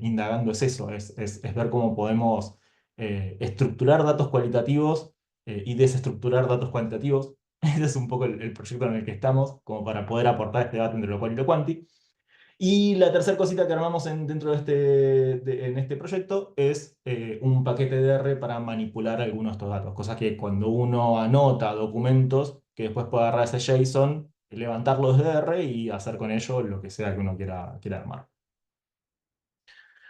indagando es eso, es ver cómo podemos estructurar datos cualitativos y desestructurar datos cuantitativos. Ese es un poco el proyecto en el que estamos, como para poder aportar este debate entre lo cual y lo cuanti. Y la tercera cosita que armamos dentro en este proyecto es un paquete de R para manipular algunos de estos datos. Cosas que cuando uno anota documentos, que después puede agarrar ese JSON, levantarlo desde R y hacer con ello lo que sea que uno quiera armar.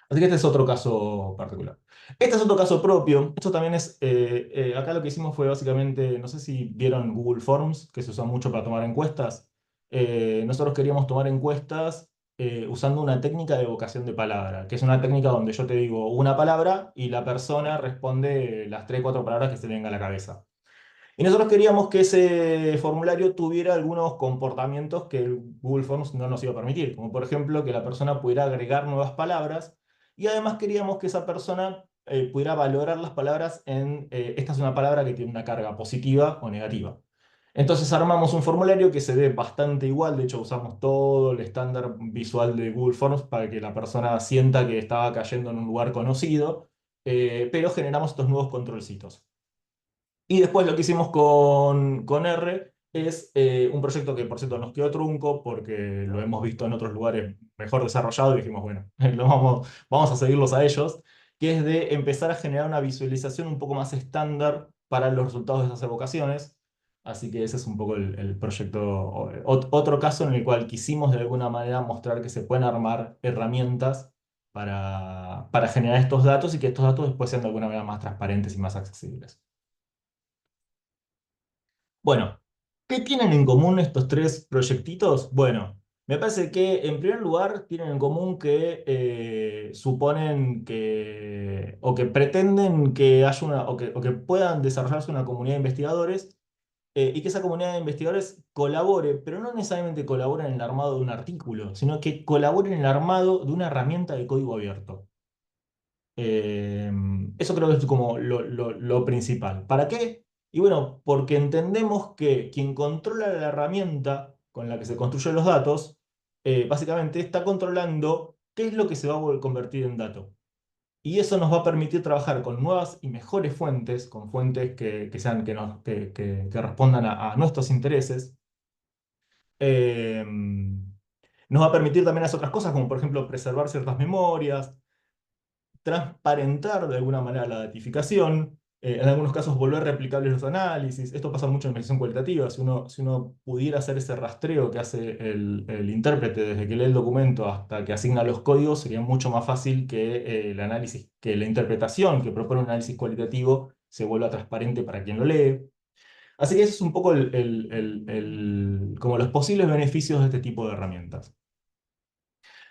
Así que este es otro caso particular. Este es otro caso propio. Esto también acá lo que hicimos fue básicamente, no sé si vieron Google Forms, que se usa mucho para tomar encuestas. Nosotros queríamos tomar encuestas usando una técnica de evocación de palabra, que es una técnica donde yo te digo una palabra y la persona responde las 3 4 palabras que se le venga a la cabeza. Y nosotros queríamos que ese formulario tuviera algunos comportamientos que el Google Forms no nos iba a permitir, como por ejemplo que la persona pudiera agregar nuevas palabras, y además queríamos que esa persona pudiera valorar las palabras esta es una palabra que tiene una carga positiva o negativa. Entonces armamos un formulario que se ve bastante igual, de hecho usamos todo el estándar visual de Google Forms para que la persona sienta que estaba cayendo en un lugar conocido, pero generamos estos nuevos controlcitos. Y después lo que hicimos con R es un proyecto que por cierto nos quedó trunco porque lo hemos visto en otros lugares mejor desarrollado y dijimos, bueno, vamos a seguirlos a ellos, que es de empezar a generar una visualización un poco más estándar para los resultados de esas evocaciones. Así que ese es un poco el proyecto, otro caso en el cual quisimos de alguna manera mostrar que se pueden armar herramientas para generar estos datos y que estos datos después sean de alguna manera más transparentes y más accesibles. Bueno, ¿qué tienen en común estos tres proyectitos? Bueno, me parece que en primer lugar tienen en común que suponen que, o que pretenden que haya o que puedan desarrollarse una comunidad de investigadores y que esa comunidad de investigadores colabore, pero no necesariamente colabore en el armado de un artículo, sino que colabore en el armado de una herramienta de código abierto. Eh, Eso creo que es como lo principal. ¿Para qué? Y bueno, porque entendemos que quien controla la herramienta con la que se construyen los datos, básicamente está controlando qué es lo que se va a convertir en dato. Y eso nos va a permitir trabajar con nuevas y mejores fuentes, con fuentes que sean, que respondan a nuestros intereses. Eh, Nos va a permitir también hacer otras cosas, como por ejemplo preservar ciertas memorias, transparentar de alguna manera la datificación, en algunos casos volver replicables los análisis. Esto pasa mucho en medición cualitativa. Si uno pudiera hacer ese rastreo que hace el intérprete desde que lee el documento hasta que asigna los códigos, sería mucho más fácil que el análisis, que la interpretación que propone un análisis cualitativo se vuelva transparente para quien lo lee. Así que eso es un poco como los posibles beneficios de este tipo de herramientas.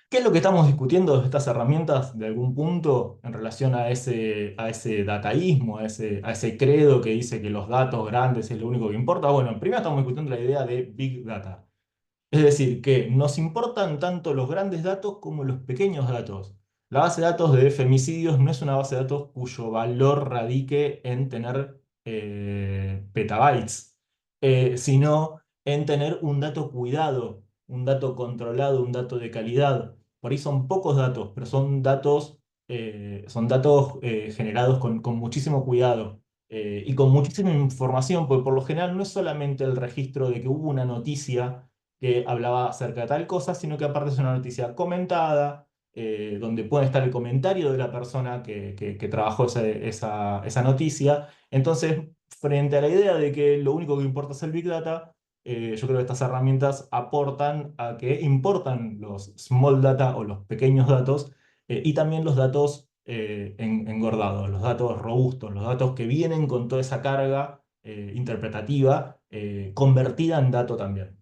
¿Qué es lo que estamos discutiendo de estas herramientas de algún punto en relación a ese dataísmo, a ese credo que dice que los datos grandes es lo único que importa? Bueno, primero estamos discutiendo la idea de Big Data. Es decir, que nos importan tanto los grandes datos como los pequeños datos. La base de datos de femicidios no es una base de datos cuyo valor radique en tener petabytes, sino en tener un dato cuidado, un dato controlado, un dato de calidad. Por ahí son pocos datos, pero son datos generados con muchísimo cuidado y con muchísima información, porque por lo general no es solamente el registro de que hubo una noticia que hablaba acerca de tal cosa, sino que aparte es una noticia comentada, donde puede estar el comentario de la persona que trabajó esa noticia. Entonces, frente a la idea de que lo único que importa es el Big Data, yo creo que estas herramientas aportan a que importan los small data o los pequeños datos y también los datos engordados, los datos robustos, los datos que vienen con toda esa carga interpretativa convertida en dato también.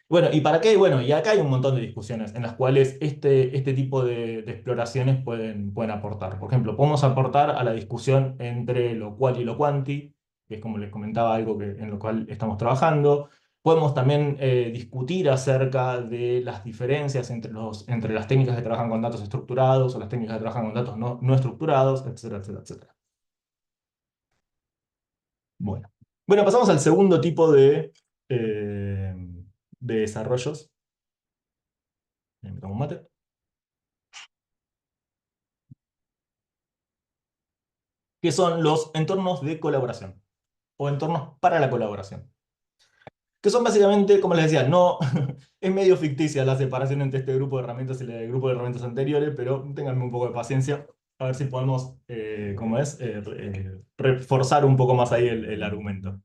Bueno, ¿y para qué? Bueno, y acá hay un montón de discusiones en las cuales este tipo de exploraciones pueden aportar. Por ejemplo, podemos aportar a la discusión entre lo cual y lo quanti, que es como les comentaba algo en lo cual estamos trabajando. Podemos también discutir acerca de las diferencias entre las técnicas que trabajan con datos estructurados o las técnicas que trabajan con datos no estructurados, etcétera, etcétera, etcétera. Bueno, bueno, pasamos al segundo tipo eh, de desarrollos. Me tomo un mate. Que son los entornos de colaboración o entornos para la colaboración. Que son básicamente, como les decía, no es medio ficticia la separación entre este grupo de herramientas y el grupo de herramientas anteriores, pero ténganme un poco de paciencia, a ver si podemos, ¿cómo es? Reforzar un poco más ahí el argumento.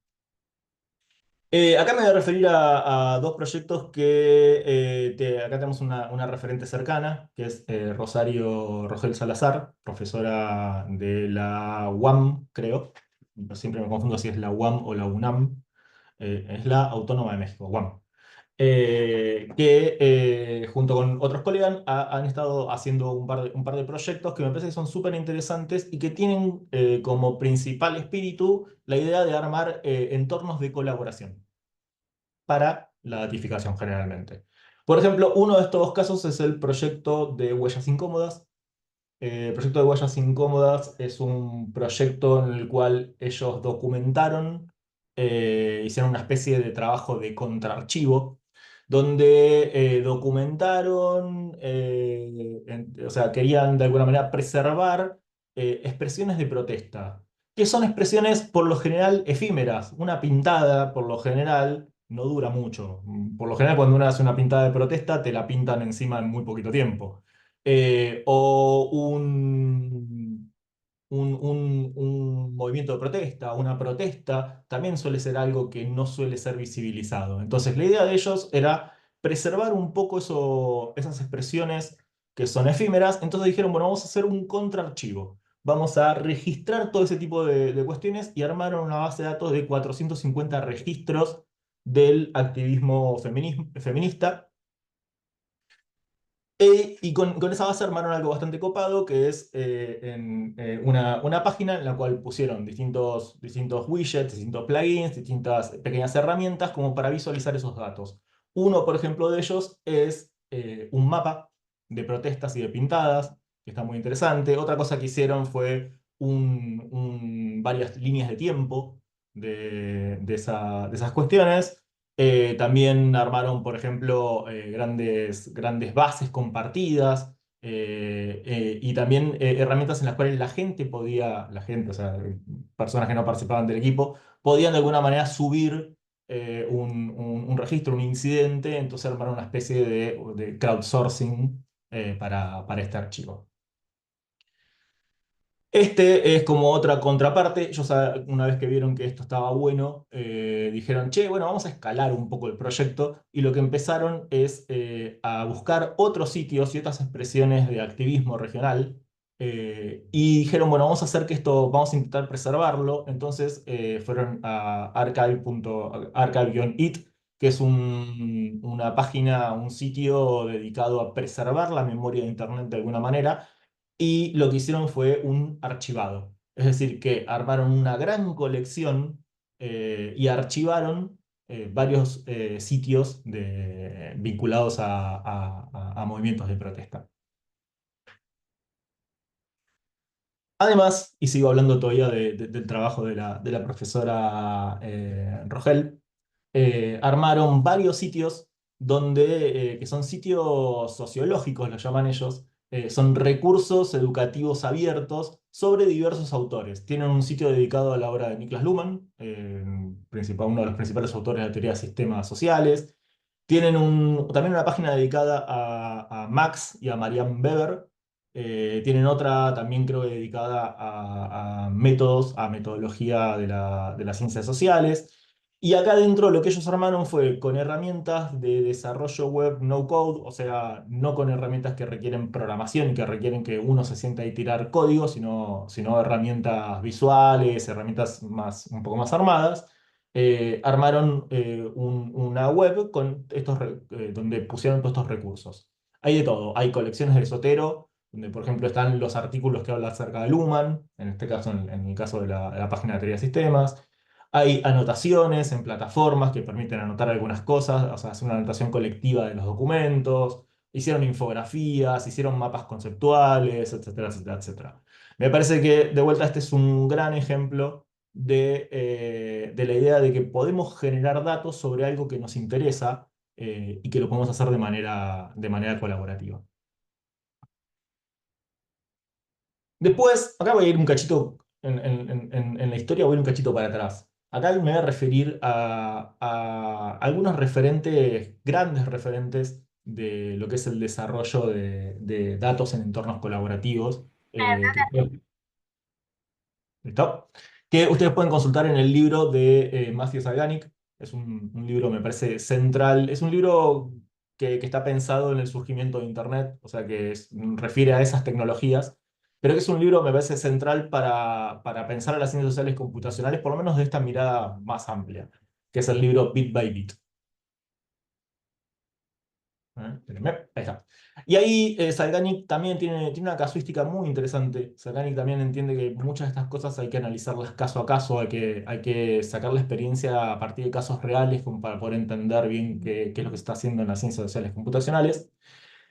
Acá me voy a referir a dos proyectos acá tenemos una referente cercana, que es Rosario Rogel Salazar, profesora de la UAM, creo. Siempre me confundo si es la UAM o la UNAM. Es la Autónoma de México, UAM. Que junto con otros colegas han estado haciendo un par de proyectos que me parece que son súper interesantes y que tienen como principal espíritu la idea de armar entornos de colaboración para la datificación generalmente. Por ejemplo, uno de estos casos es el proyecto de huellas incómodas. El proyecto de huellas incómodas es un proyecto en el cual ellos documentaron, hicieron una especie de trabajo de contraarchivo, donde documentaron, o sea, querían de alguna manera preservar expresiones de protesta, que son expresiones por lo general efímeras. Una pintada, por lo general, no dura mucho. Por lo general, cuando uno hace una pintada de protesta, te la pintan encima en muy poquito tiempo. O un movimiento de protesta, una protesta, también suele ser algo que no suele ser visibilizado. Entonces, la idea de ellos era preservar un poco esas expresiones que son efímeras. Entonces dijeron, bueno, vamos a hacer un contraarchivo. Vamos a registrar todo ese tipo de cuestiones y armaron una base de datos de 450 registros del activismo feminista y con esa base armaron algo bastante copado, que es una página en la cual pusieron distintos widgets, distintos plugins, distintas pequeñas herramientas como para visualizar esos datos. Uno, por ejemplo, de ellos es un mapa de protestas y de pintadas, que está muy interesante. Otra cosa que hicieron fue varias líneas de tiempo de esas cuestiones. También armaron, por ejemplo, grandes bases compartidas y también herramientas en las cuales la gente, o sea, personas que no participaban del equipo, podían de alguna manera subir un registro, un incidente, entonces armaron una especie de crowdsourcing para este archivo. Este es como otra contraparte. Ellos una vez que vieron que esto estaba bueno, dijeron, che, bueno, vamos a escalar un poco el proyecto. Y lo que empezaron es a buscar otros sitios y otras expresiones de activismo regional. Y dijeron, bueno, vamos a hacer que esto, vamos a intentar preservarlo. Entonces fueron a archive.archive-it, que es una página, un sitio dedicado a preservar la memoria de Internet de alguna manera y lo que hicieron fue un archivado. Es decir, que armaron una gran colección y archivaron varios sitios vinculados a movimientos de protesta. Además, y sigo hablando todavía del trabajo de la profesora Rogel, armaron varios sitios que son sitios sociológicos, lo llaman ellos, son recursos educativos abiertos sobre diversos autores. Tienen un sitio dedicado a la obra de Niklas Luhmann, uno de los principales autores de la teoría de sistemas sociales. Tienen también una página dedicada a Max y a Marianne Weber. Tienen otra también creo que dedicada a métodos, a metodología de las ciencias sociales. Y acá dentro lo que ellos armaron fue con herramientas de desarrollo web no code, o sea, no con herramientas que requieren programación y que requieren que uno se sienta ahí tirar código, sino herramientas visuales, herramientas un poco más armadas. Armaron una web donde pusieron todos estos recursos. Hay de todo, hay colecciones de Sotero, donde por ejemplo están los artículos que hablan acerca de Luhmann, en este caso, en el caso de la página de teoría de sistemas. Hay anotaciones en plataformas que permiten anotar algunas cosas, o sea, hacer una anotación colectiva de los documentos, hicieron infografías, hicieron mapas conceptuales, etcétera, etcétera, etcétera. Me parece que de vuelta este es un gran ejemplo de la idea de que podemos generar datos sobre algo que nos interesa y que lo podemos hacer de manera colaborativa. Después, acá voy a ir un cachito, en la historia voy a ir un cachito para atrás. Acá me voy a referir a algunos referentes, grandes referentes de lo que es el desarrollo de datos en entornos colaborativos, ¿listo? Que ustedes pueden consultar en el libro de Matthew Salganik. Es un libro, me parece, central. Es un libro que está pensado en el surgimiento de Internet, o sea, que refiere a esas tecnologías, pero que es un libro, me parece, central para pensar a las ciencias sociales computacionales, por lo menos de esta mirada más amplia, que es el libro Bit by Bit. Espérenme, ahí está. Y ahí Salganic también tiene una casuística muy interesante. Salganic también entiende que muchas de estas cosas hay que analizarlas caso a caso, hay que sacar la experiencia a partir de casos reales como para poder entender bien qué es lo que se está haciendo en las ciencias sociales computacionales.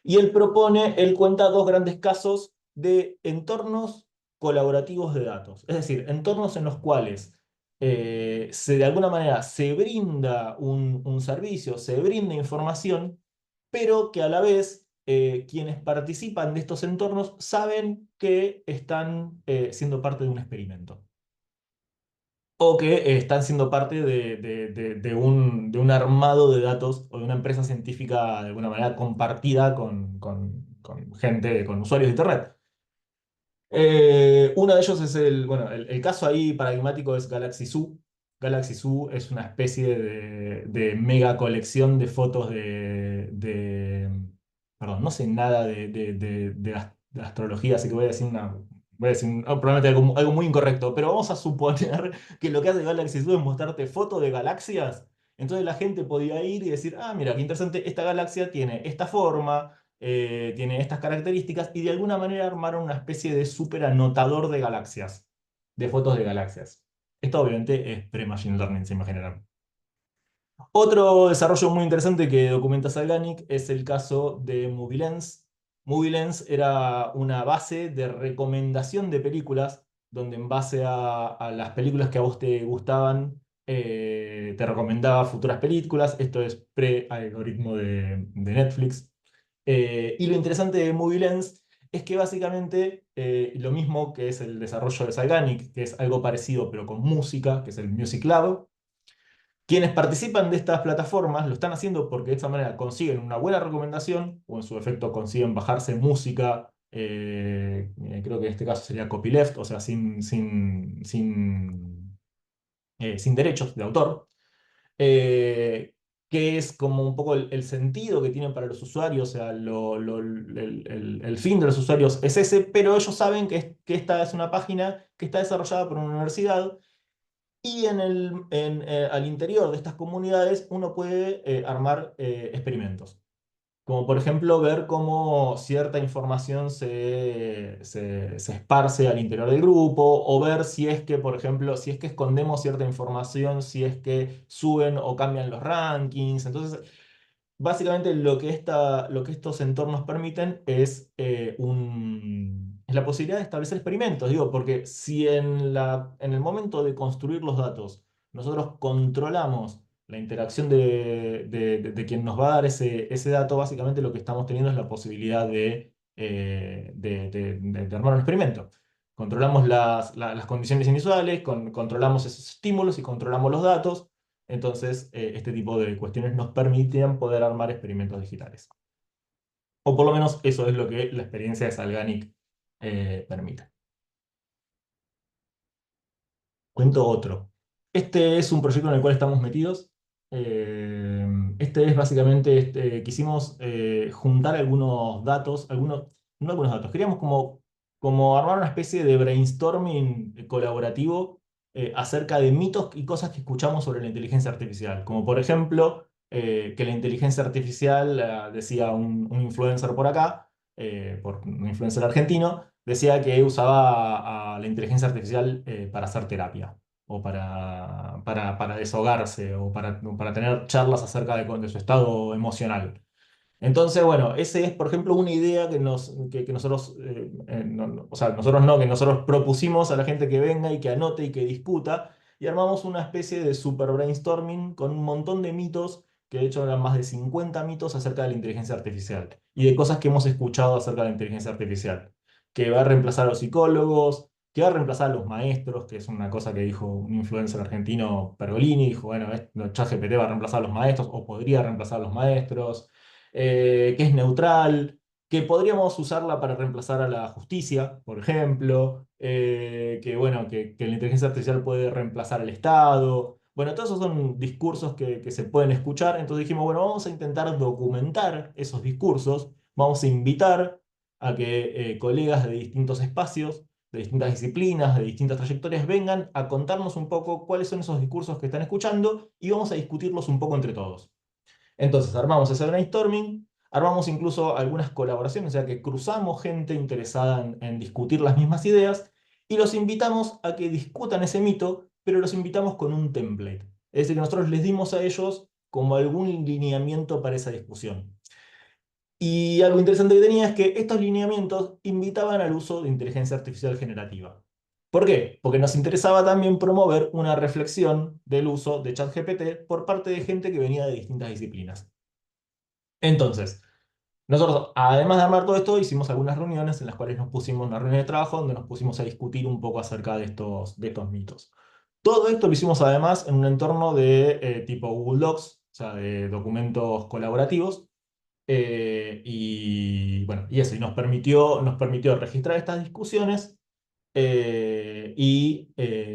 Y él cuenta dos grandes casos de entornos colaborativos de datos. Es decir, entornos en los cuales de alguna manera se brinda un servicio, se brinda información pero que a la vez quienes participan de estos entornos saben que están siendo parte de un experimento o que están siendo parte de un armado de datos o de una empresa científica de alguna manera compartida con gente, con usuarios de Internet. Uno de ellos es bueno, el caso ahí paradigmático es Galaxy Zoo. Galaxy Zoo es una especie de mega colección de fotos perdón, no sé nada de astrología, así que voy a decir probablemente algo muy incorrecto, pero vamos a suponer que lo que hace Galaxy Zoo es mostrarte fotos de galaxias. Entonces la gente podía ir y decir, ah, mira, qué interesante, esta galaxia tiene esta forma, tiene estas características, y de alguna manera armaron una especie de súper anotador de galaxias, de fotos de galaxias. Esto obviamente es pre-machine learning, se imaginarán. Otro desarrollo muy interesante que documenta Salganic es el caso de MovieLens. MovieLens era una base de recomendación de películas, donde en base a las películas que a vos te gustaban, te recomendaba futuras películas. Esto es pre-algoritmo de Netflix. Y lo interesante de MovieLens es que básicamente lo mismo que es el desarrollo de Salganic, que es algo parecido pero con música, que es el Music Lab. Quienes participan de estas plataformas lo están haciendo porque de esta manera consiguen una buena recomendación o en su efecto consiguen bajarse música, creo que en este caso sería copyleft, o sea, sin derechos de autor, eh, que es como un poco el sentido que tienen para los usuarios, o sea, el fin de los usuarios es ese, pero ellos saben que esta es una página que está desarrollada por una universidad y al interior de estas comunidades uno puede armar experimentos. Como por ejemplo ver cómo cierta información se esparce al interior del grupo, o ver si es que, por ejemplo, si es que escondemos cierta información, si es que suben o cambian los rankings. Entonces, básicamente lo que estos entornos permiten es la posibilidad de establecer experimentos, digo, porque si en el momento de construir los datos nosotros controlamos la interacción de quien nos va a dar ese dato, básicamente lo que estamos teniendo es la posibilidad de armar un experimento. Controlamos las condiciones iniciales, controlamos esos estímulos y controlamos los datos. Entonces, este tipo de cuestiones nos permitían poder armar experimentos digitales. O por lo menos eso es lo que la experiencia de Salganic permite. Cuento otro. Este es un proyecto en el cual estamos metidos. Eh, este es básicamente, quisimos juntar algunos datos, no algunos datos, queríamos como armar una especie de brainstorming colaborativo acerca de mitos y cosas que escuchamos sobre la inteligencia artificial. Como por ejemplo, que la inteligencia artificial, decía un influencer por acá, por un influencer argentino, decía que usaba a la inteligencia artificial para hacer terapia, o para desahogarse, o para tener charlas acerca de su estado emocional. Entonces, bueno, ese es, por ejemplo, una idea que nosotros, o sea, nosotros no, que nosotros propusimos a la gente que venga y que anote y que discuta, y armamos una especie de super brainstorming con un montón de mitos, que de hecho eran más de 50 mitos acerca de la inteligencia artificial, y de cosas que hemos escuchado acerca de la inteligencia artificial, que va a reemplazar a los psicólogos, que va a reemplazar a los maestros, que es una cosa que dijo un influencer argentino, Pergolini, dijo, bueno, ChatGPT va a reemplazar a los maestros, o podría reemplazar a los maestros, que es neutral, que podríamos usarla para reemplazar a la justicia, por ejemplo, que bueno, que la inteligencia artificial puede reemplazar al Estado. Bueno, todos esos son discursos que se pueden escuchar, entonces dijimos, bueno, vamos a intentar documentar esos discursos, vamos a invitar a que colegas de distintos espacios, de distintas disciplinas, de distintas trayectorias, vengan a contarnos un poco cuáles son esos discursos que están escuchando y vamos a discutirlos un poco entre todos. Entonces armamos ese brainstorming, armamos incluso algunas colaboraciones, o sea que cruzamos gente interesada en discutir las mismas ideas y los invitamos a que discutan ese mito, pero los invitamos con un template. Es decir, que nosotros les dimos a ellos como algún lineamiento para esa discusión. Y algo interesante que tenía es que estos lineamientos invitaban al uso de inteligencia artificial generativa. ¿Por qué? Porque nos interesaba también promover una reflexión del uso de ChatGPT por parte de gente que venía de distintas disciplinas. Entonces, Nosotros, además de armar todo esto, hicimos algunas reuniones en las cuales nos pusimos, una reunión de trabajo donde nos pusimos a discutir un poco acerca de estos mitos. Todo esto lo hicimos además en un entorno de tipo Google Docs, o sea, de documentos colaborativos. Y bueno, y eso, y nos permitió registrar estas discusiones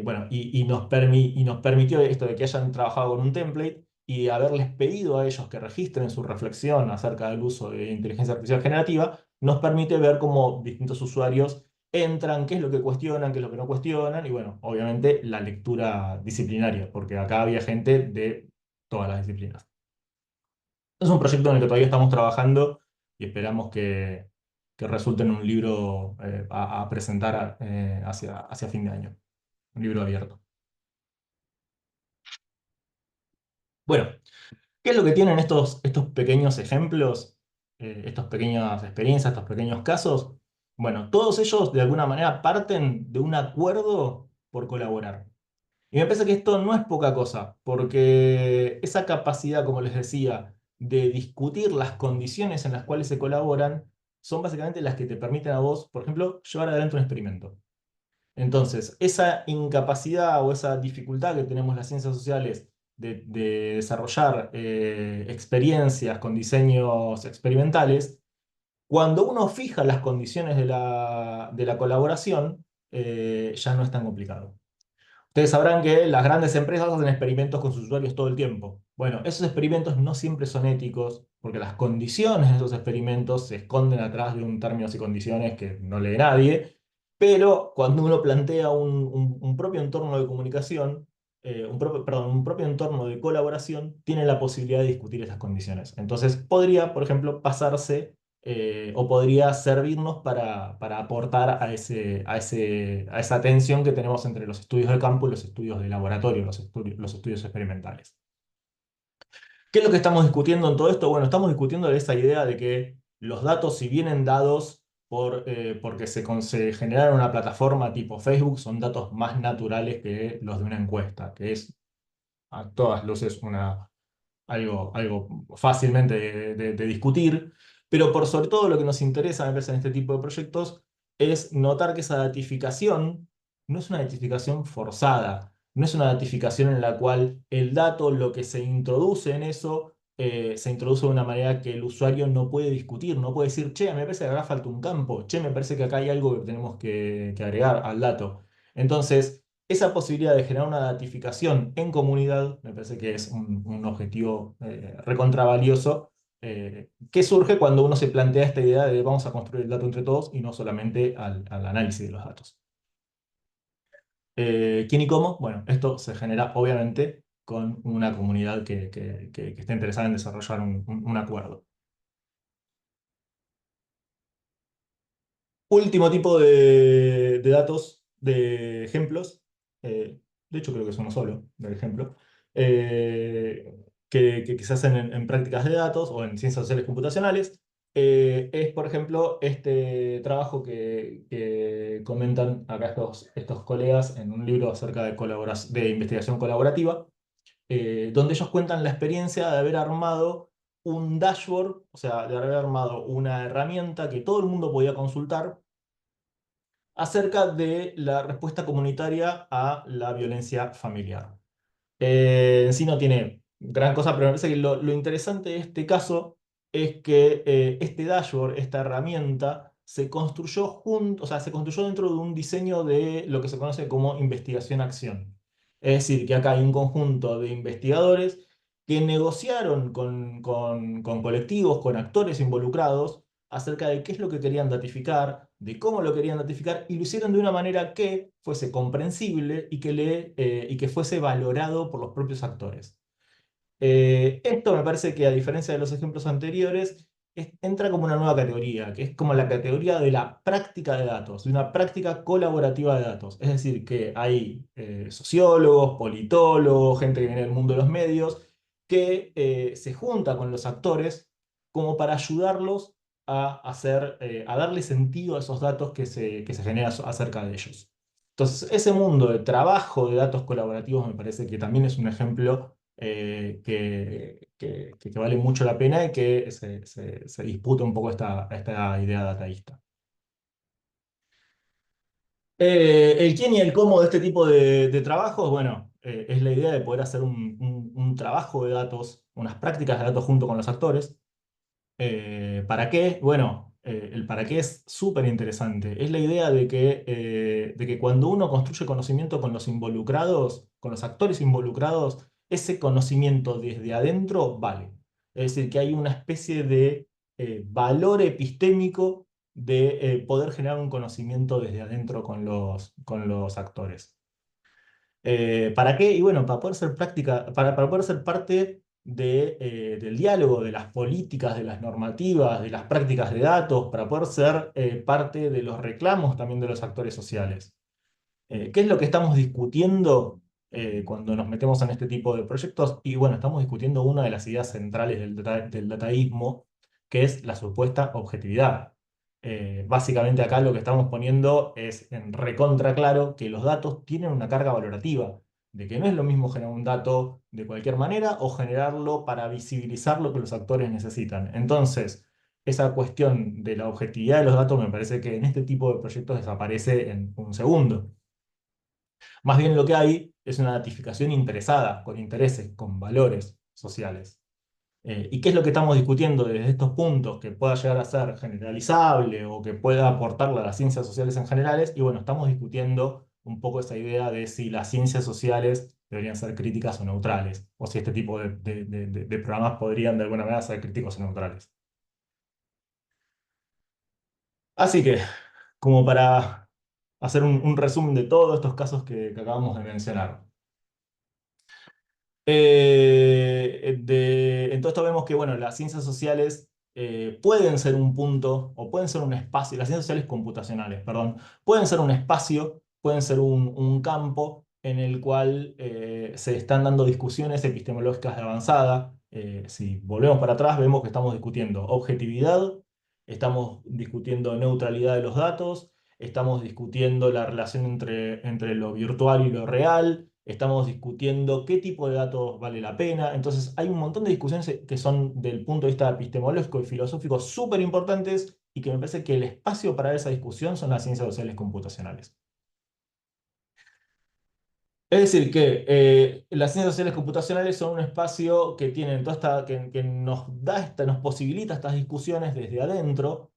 bueno, y nos permitió esto de que hayan trabajado con un template y haberles pedido a ellos que registren su reflexión acerca del uso de inteligencia artificial generativa, nos permite ver cómo distintos usuarios entran, qué es lo que cuestionan, qué es lo que no cuestionan, y bueno, obviamente la lectura disciplinaria, porque acá había gente de todas las disciplinas. Es un proyecto en el que todavía estamos trabajando y esperamos que resulte en un libro a presentar hacia fin de año, un libro abierto. Bueno, ¿qué es lo que tienen estos pequeños ejemplos, estas pequeñas experiencias, estos pequeños casos? Bueno, todos ellos de alguna manera parten de un acuerdo por colaborar. Y me parece que esto no es poca cosa, porque esa capacidad, como les decía, de discutir las condiciones en las cuales se colaboran, son básicamente las que te permiten a vos, por ejemplo, llevar adelante un experimento. Entonces, esa incapacidad o esa dificultad que tenemos las ciencias sociales de desarrollar experiencias con diseños experimentales, cuando uno fija las condiciones de la colaboración, ya no es tan complicado. Ustedes sabrán que las grandes empresas hacen experimentos con sus usuarios todo el tiempo. Bueno, esos experimentos no siempre son éticos, porque las condiciones de esos experimentos se esconden atrás de un términos y condiciones que no lee nadie, pero cuando uno plantea un propio entorno de comunicación, perdón, un propio entorno de colaboración, tiene la posibilidad de discutir esas condiciones. Entonces, podría, por ejemplo, pasarse o podría servirnos para aportar a esa tensión que tenemos entre los estudios de campo y los estudios de laboratorio, los estudios experimentales. ¿Qué es lo que estamos discutiendo en todo esto? Bueno, estamos discutiendo esa idea de que los datos, si vienen dados porque se generaron en una plataforma tipo Facebook, son datos más naturales que los de una encuesta, que es a todas luces algo fácilmente de discutir, pero por sobre todo lo que nos interesa, me parece, en este tipo de proyectos es notar que esa datificación no es una datificación forzada, no es una datificación en la cual el dato, lo que se introduce en eso, se introduce de una manera que el usuario no puede discutir, no puede decir, che, me parece que acá falta un campo, che, me parece que acá hay algo que tenemos que agregar al dato. Entonces, esa posibilidad de generar una datificación en comunidad me parece que es un objetivo recontravalioso que surge cuando uno se plantea esta idea de vamos a construir el dato entre todos y no solamente al análisis de los datos. ¿Quién y cómo? Bueno, esto se genera obviamente con una comunidad que esté interesada en desarrollar un acuerdo. Último tipo de datos, de ejemplos, de hecho creo que es uno solo, de ejemplo, que se hacen en prácticas de datos o en ciencias sociales computacionales, es por ejemplo este trabajo que comentan acá estos colegas en un libro acerca de investigación colaborativa, donde ellos cuentan la experiencia de haber armado un dashboard, o sea, de haber armado una herramienta que todo el mundo podía consultar acerca de la respuesta comunitaria a la violencia familiar. En sí no tiene gran cosa, pero me parece que lo interesante de este caso es que este dashboard, esta herramienta, se construyó o sea, se construyó dentro de un diseño de lo que se conoce como investigación-acción. Es decir, que acá hay un conjunto de investigadores que negociaron con colectivos, con actores involucrados, acerca de qué es lo que querían datificar, de cómo lo querían datificar, y lo hicieron de una manera que fuese comprensible y que fuese valorado por los propios actores. Esto me parece que, a diferencia de los ejemplos anteriores, entra como una nueva categoría, que es como la categoría de la práctica de datos, de una práctica colaborativa de datos. Es decir, que hay sociólogos, politólogos, gente que viene del mundo de los medios, que se junta con los actores como para ayudarlos a darle sentido a esos datos que se generan acerca de ellos. Entonces, ese mundo de trabajo de datos colaborativos me parece que también es un ejemplo que vale mucho la pena y que se disputa un poco esta idea dataísta. El quién y el cómo de este tipo de trabajos, bueno, es la idea de poder hacer un trabajo de datos, unas prácticas de datos junto con los actores. ¿Para qué? Bueno, el para qué es súper interesante. Es la idea de que cuando uno construye conocimiento con los involucrados, con los actores involucrados, ese conocimiento desde adentro vale. Es decir, que hay una especie de valor epistémico de poder generar un conocimiento desde adentro con los actores. ¿Para qué? Y bueno, para poder ser práctica, para poder ser parte del diálogo, de las políticas, de las normativas, de las prácticas de datos, para poder ser parte de los reclamos también de los actores sociales. ¿Qué es lo que estamos discutiendo cuando nos metemos en este tipo de proyectos? Y bueno, estamos discutiendo una de las ideas centrales del dataísmo, que es la supuesta objetividad. Básicamente acá lo que estamos poniendo es en recontra claro que los datos tienen una carga valorativa, de que no es lo mismo generar un dato de cualquier manera o generarlo para visibilizar lo que los actores necesitan. Entonces, esa cuestión de la objetividad de los datos me parece que en este tipo de proyectos desaparece en un segundo. Más bien lo que hay es una datificación interesada, con intereses, con valores sociales. ¿Y qué es lo que estamos discutiendo desde estos puntos que pueda llegar a ser generalizable o que pueda aportarle a las ciencias sociales en generales? Y bueno, estamos discutiendo un poco esa idea de si las ciencias sociales deberían ser críticas o neutrales, o si este tipo de programas podrían de alguna manera ser críticos o neutrales. Así que, como para hacer un resumen de todos estos casos que acabamos de mencionar. En todo esto vemos que, bueno, las ciencias sociales pueden ser un punto, o pueden ser un espacio, las ciencias sociales computacionales, perdón, pueden ser un espacio, pueden ser un campo en el cual se están dando discusiones epistemológicas de avanzada. Si volvemos para atrás, vemos que estamos discutiendo objetividad, estamos discutiendo neutralidad de los datos, estamos discutiendo la relación entre lo virtual y lo real, estamos discutiendo qué tipo de datos vale la pena. Entonces, hay un montón de discusiones que son, del punto de vista epistemológico y filosófico, súper importantes y que me parece que el espacio para esa discusión son las ciencias sociales computacionales. Es decir, que las ciencias sociales computacionales son un espacio que tienen toda que nos da nos posibilita estas discusiones desde adentro,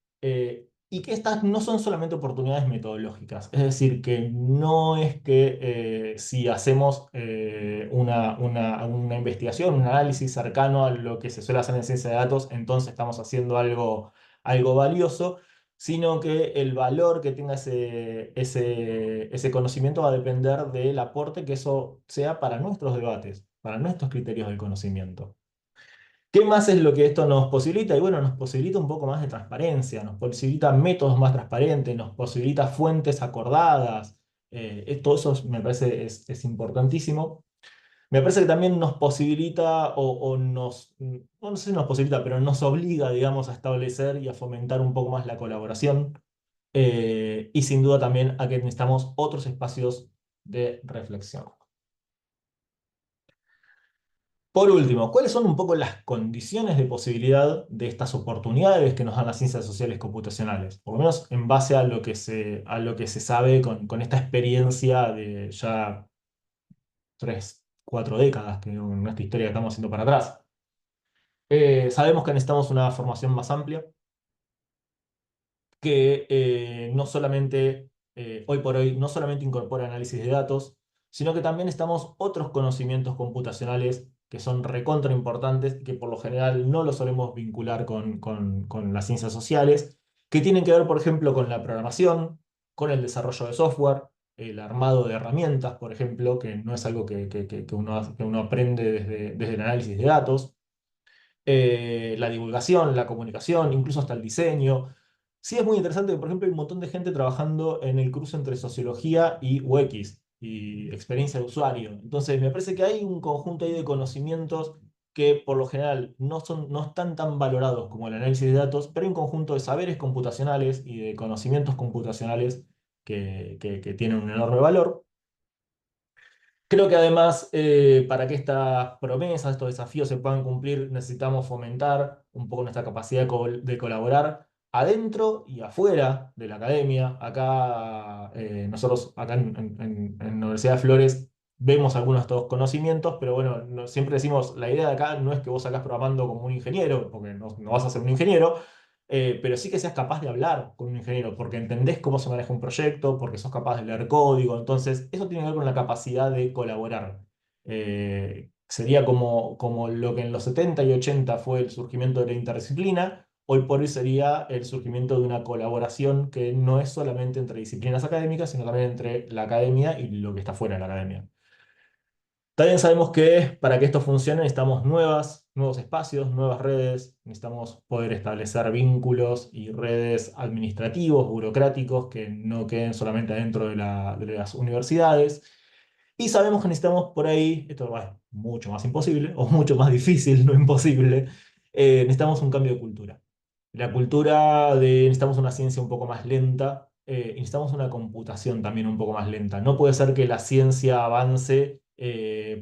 y que estas no son solamente oportunidades metodológicas. Es decir, que no es que si hacemos una investigación, un análisis cercano a lo que se suele hacer en ciencia de datos, entonces estamos haciendo algo valioso, sino que el valor que tenga ese conocimiento va a depender del aporte que eso sea para nuestros debates, para nuestros criterios del conocimiento. ¿Qué más es lo que esto nos posibilita? Y bueno, nos posibilita un poco más de transparencia, nos posibilita métodos más transparentes, nos posibilita fuentes acordadas. Todo eso me parece es importantísimo. Me parece que también nos posibilita o nos, no sé si nos posibilita, pero nos obliga, digamos, a establecer y a fomentar un poco más la colaboración, y sin duda también a que necesitamos otros espacios de reflexión. Por último, ¿cuáles son un poco las condiciones de posibilidad de estas oportunidades que nos dan las ciencias sociales computacionales? Por lo menos en base a lo que se sabe con esta experiencia de ya 3, 4 décadas, que en nuestra historia que estamos haciendo para atrás. Sabemos que necesitamos una formación más amplia, que no solamente, hoy por hoy, no solamente incorpora análisis de datos, sino que también estamos otros conocimientos computacionales que son recontra importantes y que por lo general no los solemos vincular con las ciencias sociales, que tienen que ver, por ejemplo, con la programación, con el desarrollo de software, el armado de herramientas, por ejemplo, que no es algo que uno aprende desde el análisis de datos, la divulgación, la comunicación, incluso hasta el diseño. Sí, es muy interesante que, por ejemplo, hay un montón de gente trabajando en el cruce entre sociología y UX, y experiencia de usuario. Entonces, me parece que hay un conjunto ahí de conocimientos que por lo general no están tan valorados como el análisis de datos, pero hay un conjunto de saberes computacionales y de conocimientos computacionales que tienen un enorme valor. Creo que además, para que estas promesas, estos desafíos se puedan cumplir, necesitamos fomentar un poco nuestra capacidad de colaborar adentro y afuera de la academia. Acá, nosotros, acá en la Universidad de Flores, vemos algunos de estos conocimientos, pero bueno, siempre decimos, la idea de acá no es que vos sacás programando como un ingeniero, porque no vas a ser un ingeniero, pero sí que seas capaz de hablar con un ingeniero, porque entendés cómo se maneja un proyecto, porque sos capaz de leer código. Entonces, eso tiene que ver con la capacidad de colaborar. Sería como lo que en los 70 y 80 fue el surgimiento de la interdisciplina, hoy por hoy sería el surgimiento de una colaboración que no es solamente entre disciplinas académicas, sino también entre la academia y lo que está fuera de la academia. También sabemos que para que esto funcione necesitamos nuevos espacios, nuevas redes, necesitamos poder establecer vínculos y redes administrativos, burocráticos, que no queden solamente adentro de las universidades. Y sabemos que necesitamos por ahí, esto es mucho más imposible, o mucho más difícil, no imposible, necesitamos un cambio de cultura. La cultura de necesitamos una ciencia un poco más lenta, y necesitamos una computación también un poco más lenta. No puede ser que la ciencia avance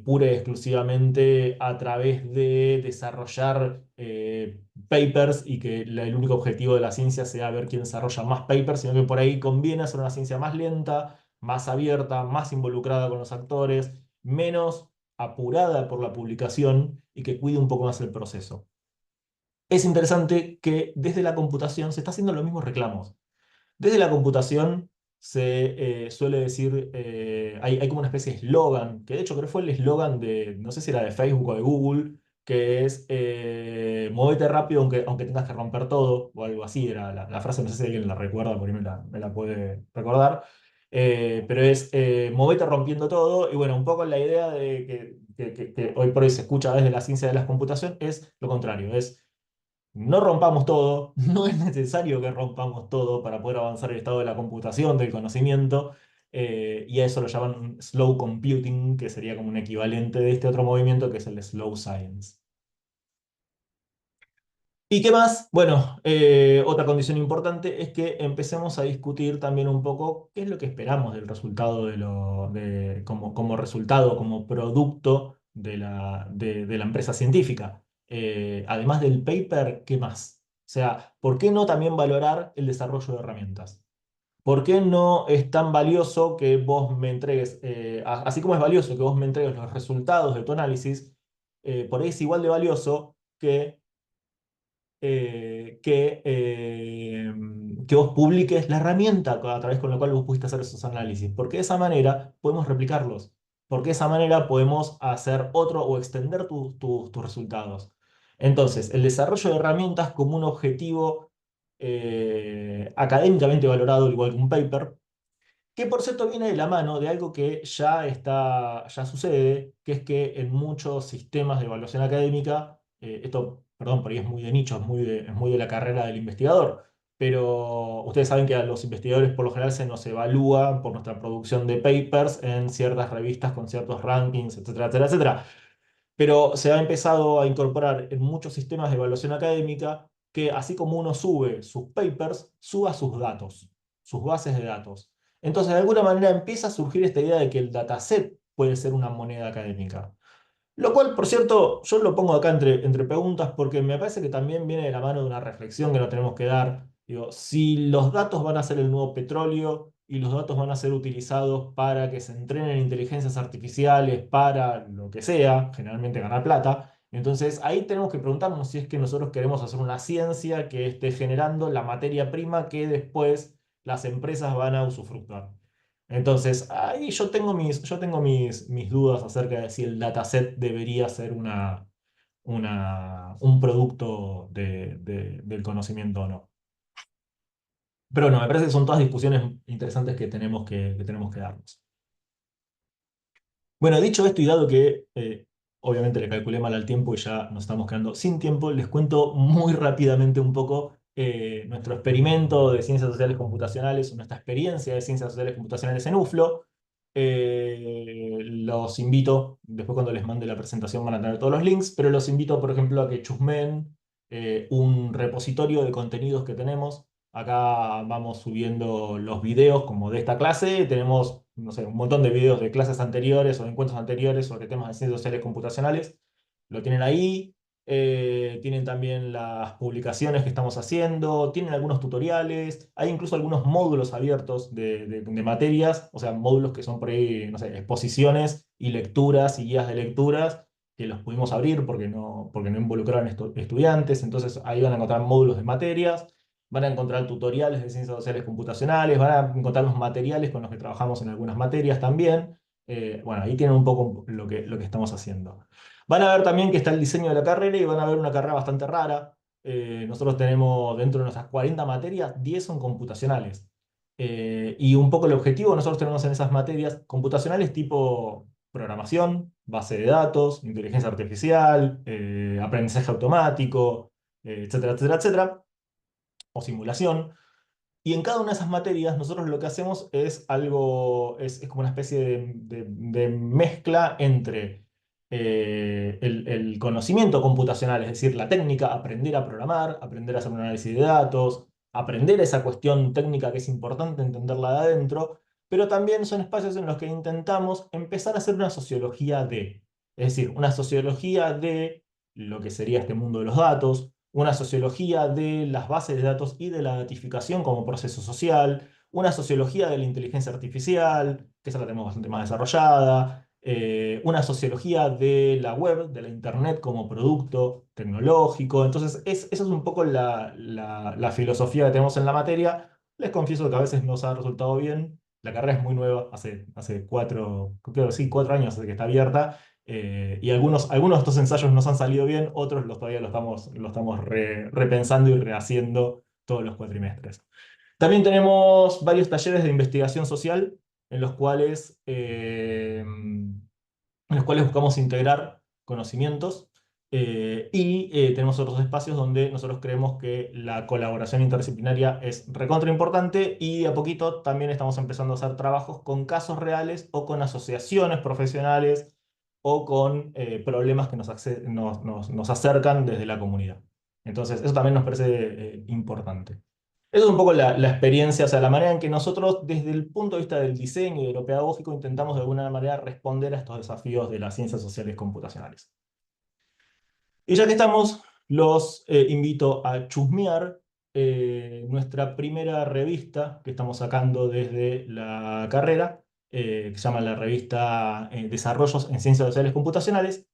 pura y exclusivamente a través de desarrollar papers y que el único objetivo de la ciencia sea ver quién desarrolla más papers, sino que por ahí conviene hacer una ciencia más lenta, más abierta, más involucrada con los actores, menos apurada por la publicación y que cuide un poco más el proceso. Es interesante que desde la computación se está haciendo los mismos reclamos. Desde la computación se suele decir, hay como una especie de eslogan, que de hecho creo que fue el eslogan de, no sé si era de Facebook o de Google, que es movete rápido aunque tengas que romper todo, o algo así, era la frase, no sé si alguien la recuerda, por ahí me la puede recordar. Pero es movete rompiendo todo, y bueno, un poco la idea de que hoy por hoy se escucha desde la ciencia de la computación es lo contrario, es no rompamos todo, no es necesario que rompamos todo para poder avanzar el estado de la computación, del conocimiento, y a eso lo llaman slow computing, que sería como un equivalente de este otro movimiento que es el slow science. ¿Y qué más? Bueno, otra condición importante es que empecemos a discutir también un poco qué es lo que esperamos del resultado como resultado, como producto de la empresa científica. Además del paper, ¿qué más? O sea, ¿por qué no también valorar el desarrollo de herramientas? ¿Por qué no es tan valioso que vos me entregues, así como es valioso que vos me entregues los resultados de tu análisis, por ahí es igual de valioso que vos publiques la herramienta a través con la cual vos pudiste hacer esos análisis, porque de esa manera podemos replicarlos, porque de esa manera podemos hacer otro o extender tus resultados. Entonces, el desarrollo de herramientas como un objetivo académicamente valorado, igual que un paper, que por cierto viene de la mano de algo que ya sucede, que es que en muchos sistemas de evaluación académica, esto, perdón, por ahí es muy de nicho, es muy de la carrera del investigador, pero ustedes saben que a los investigadores por lo general se nos evalúa por nuestra producción de papers en ciertas revistas con ciertos rankings, etcétera, etcétera, etcétera. Pero se ha empezado a incorporar en muchos sistemas de evaluación académica que así como uno sube sus papers, suba sus datos, sus bases de datos. Entonces, de alguna manera empieza a surgir esta idea de que el dataset puede ser una moneda académica. Lo cual, por cierto, yo lo pongo acá entre preguntas porque me parece que también viene de la mano de una reflexión que nos tenemos que dar. Digo, si los datos van a ser el nuevo petróleo y los datos van a ser utilizados para que se entrenen inteligencias artificiales, para lo que sea, generalmente ganar plata, entonces ahí tenemos que preguntarnos si es que nosotros queremos hacer una ciencia que esté generando la materia prima que después las empresas van a usufructuar. Entonces, ahí yo tengo mis dudas acerca de si el dataset debería ser un producto del conocimiento o no. Pero no, me parece que son todas discusiones interesantes que tenemos que darnos. Bueno, dicho esto y dado que obviamente le calculé mal al tiempo y ya nos estamos quedando sin tiempo, les cuento muy rápidamente un poco nuestro experimento de ciencias sociales computacionales, nuestra experiencia de ciencias sociales computacionales en UFLO. Los invito, después cuando les mande la presentación van a tener todos los links, pero los invito, por ejemplo, a que chusmeen un repositorio de contenidos que tenemos. Acá vamos subiendo los videos como de esta clase. Tenemos no sé, un montón de videos de clases anteriores o de encuentros anteriores sobre temas de ciencias sociales computacionales. Lo tienen ahí. Tienen también las publicaciones que estamos haciendo, tienen algunos tutoriales, hay incluso algunos módulos abiertos de materias, o sea, módulos que son por ahí, no sé, exposiciones y lecturas y guías de lecturas que los pudimos abrir porque no involucraron estudiantes, entonces ahí van a encontrar módulos de materias, van a encontrar tutoriales de ciencias sociales computacionales, van a encontrar los materiales con los que trabajamos en algunas materias también. Bueno, ahí tienen un poco lo que estamos haciendo. Van a ver también que está el diseño de la carrera y van a ver una carrera bastante rara. Nosotros tenemos dentro de nuestras 40 materias, 10 son computacionales. Y un poco el objetivo que nosotros tenemos en esas materias computacionales tipo programación, base de datos, inteligencia artificial, aprendizaje automático, etcétera, etcétera, etcétera, o simulación. Y en cada una de esas materias nosotros lo que hacemos es algo, es como una especie de mezcla entre el conocimiento computacional, es decir, la técnica, aprender a programar, aprender a hacer un análisis de datos, aprender esa cuestión técnica que es importante entenderla de adentro, pero también son espacios en los que intentamos empezar a hacer una sociología es decir, una sociología de lo que sería este mundo de los datos, una sociología de las bases de datos y de la datificación como proceso social, una sociología de la inteligencia artificial, que esa la tenemos bastante más desarrollada, una sociología de la web, de la internet como producto tecnológico. Entonces, esa es un poco la filosofía que tenemos en la materia. Les confieso que a veces nos ha resultado bien. La carrera es muy nueva, hace creo que sí, 4 años desde que está abierta. Y algunos de estos ensayos nos han salido bien, otros todavía lo estamos repensando y rehaciendo todos los cuatrimestres. También tenemos varios talleres de investigación social en los cuales, buscamos integrar conocimientos y tenemos otros espacios donde nosotros creemos que la colaboración interdisciplinaria es recontra importante y de a poquito también estamos empezando a hacer trabajos con casos reales o con asociaciones profesionales o con problemas que nos acercan desde la comunidad. Entonces, eso también nos parece importante. Esa es un poco la experiencia, o sea, la manera en que nosotros, desde el punto de vista del diseño y de lo pedagógico, intentamos de alguna manera responder a estos desafíos de las ciencias sociales computacionales. Y ya que estamos, los invito a chusmear nuestra primera revista que estamos sacando desde la carrera, que se llama la revista Desarrollos en Ciencias Sociales Computacionales,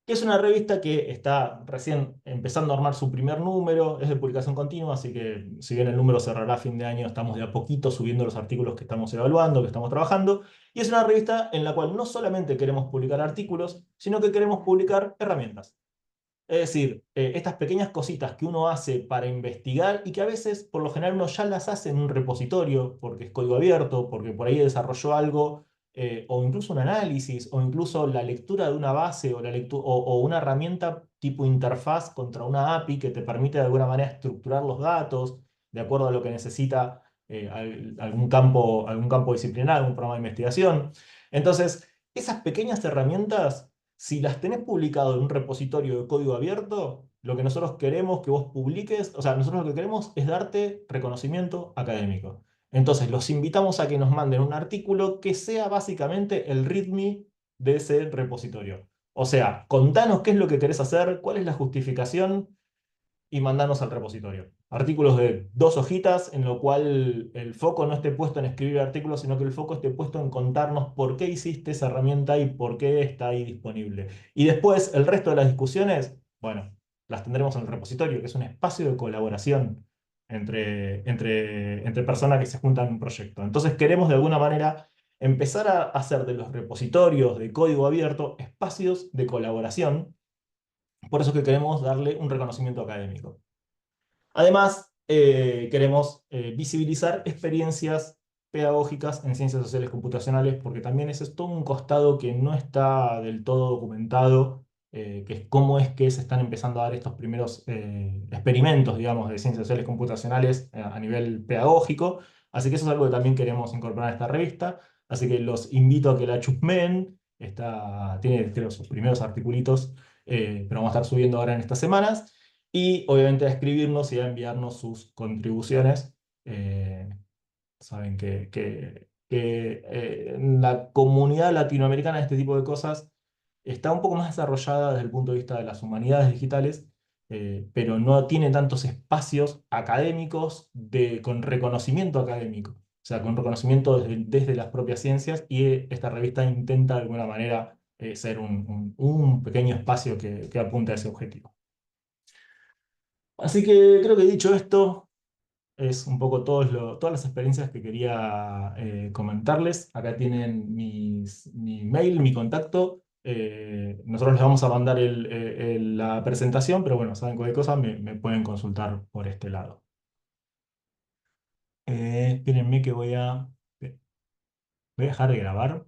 que es una revista que está recién empezando a armar su primer número, es de publicación continua, así que si bien el número cerrará a fin de año, estamos de a poquito subiendo los artículos que estamos evaluando, que estamos trabajando, y es una revista en la cual no solamente queremos publicar artículos, sino que queremos publicar herramientas. Es decir, estas pequeñas cositas que uno hace para investigar y que a veces, por lo general, uno ya las hace en un repositorio porque es código abierto, porque por ahí desarrolló algo, o incluso un análisis, o incluso la lectura de una base o una herramienta tipo interfaz contra una API que te permite de alguna manera estructurar los datos de acuerdo a lo que necesita algún campo disciplinar, algún programa de investigación. Entonces, esas pequeñas herramientas si las tenés publicado en un repositorio de código abierto, lo que nosotros queremos que vos publiques, o sea, nosotros lo que queremos es darte reconocimiento académico. Entonces, los invitamos a que nos manden un artículo que sea básicamente el README de ese repositorio. O sea, contanos qué es lo que querés hacer, cuál es la justificación y mandarnos al repositorio. Artículos de 2 hojitas en lo cual el foco no esté puesto en escribir artículos, sino que el foco esté puesto en contarnos por qué hiciste esa herramienta y por qué está ahí disponible. Y después el resto de las discusiones, bueno, las tendremos en el repositorio, que es un espacio de colaboración entre personas que se juntan en un proyecto. Entonces queremos de alguna manera empezar a hacer de los repositorios de código abierto espacios de colaboración. Por eso es que queremos darle un reconocimiento académico. Además, queremos visibilizar experiencias pedagógicas en ciencias sociales computacionales, porque también ese es todo un costado que no está del todo documentado, que es cómo es que se están empezando a dar estos primeros experimentos, digamos, de ciencias sociales computacionales a nivel pedagógico. Así que eso es algo que también queremos incorporar a esta revista. Así que los invito a que la chusmeen. Tiene, creo, sus primeros articulitos, pero vamos a estar subiendo ahora en estas semanas y obviamente a escribirnos y a enviarnos sus contribuciones. Saben que que en la comunidad latinoamericana de este tipo de cosas está un poco más desarrollada desde el punto de vista de las humanidades digitales, pero no tiene tantos espacios académicos con reconocimiento académico, o sea, con reconocimiento desde las propias ciencias, y esta revista intenta de alguna manera ser un pequeño espacio que apunte a ese objetivo. Así que creo que dicho esto, es un poco todas las experiencias que quería comentarles. Acá tienen mi mail, mi contacto. Nosotros les vamos a mandar la presentación, pero bueno, saben cualquier cosa, me pueden consultar por este lado. Espérenme que voy a dejar de grabar.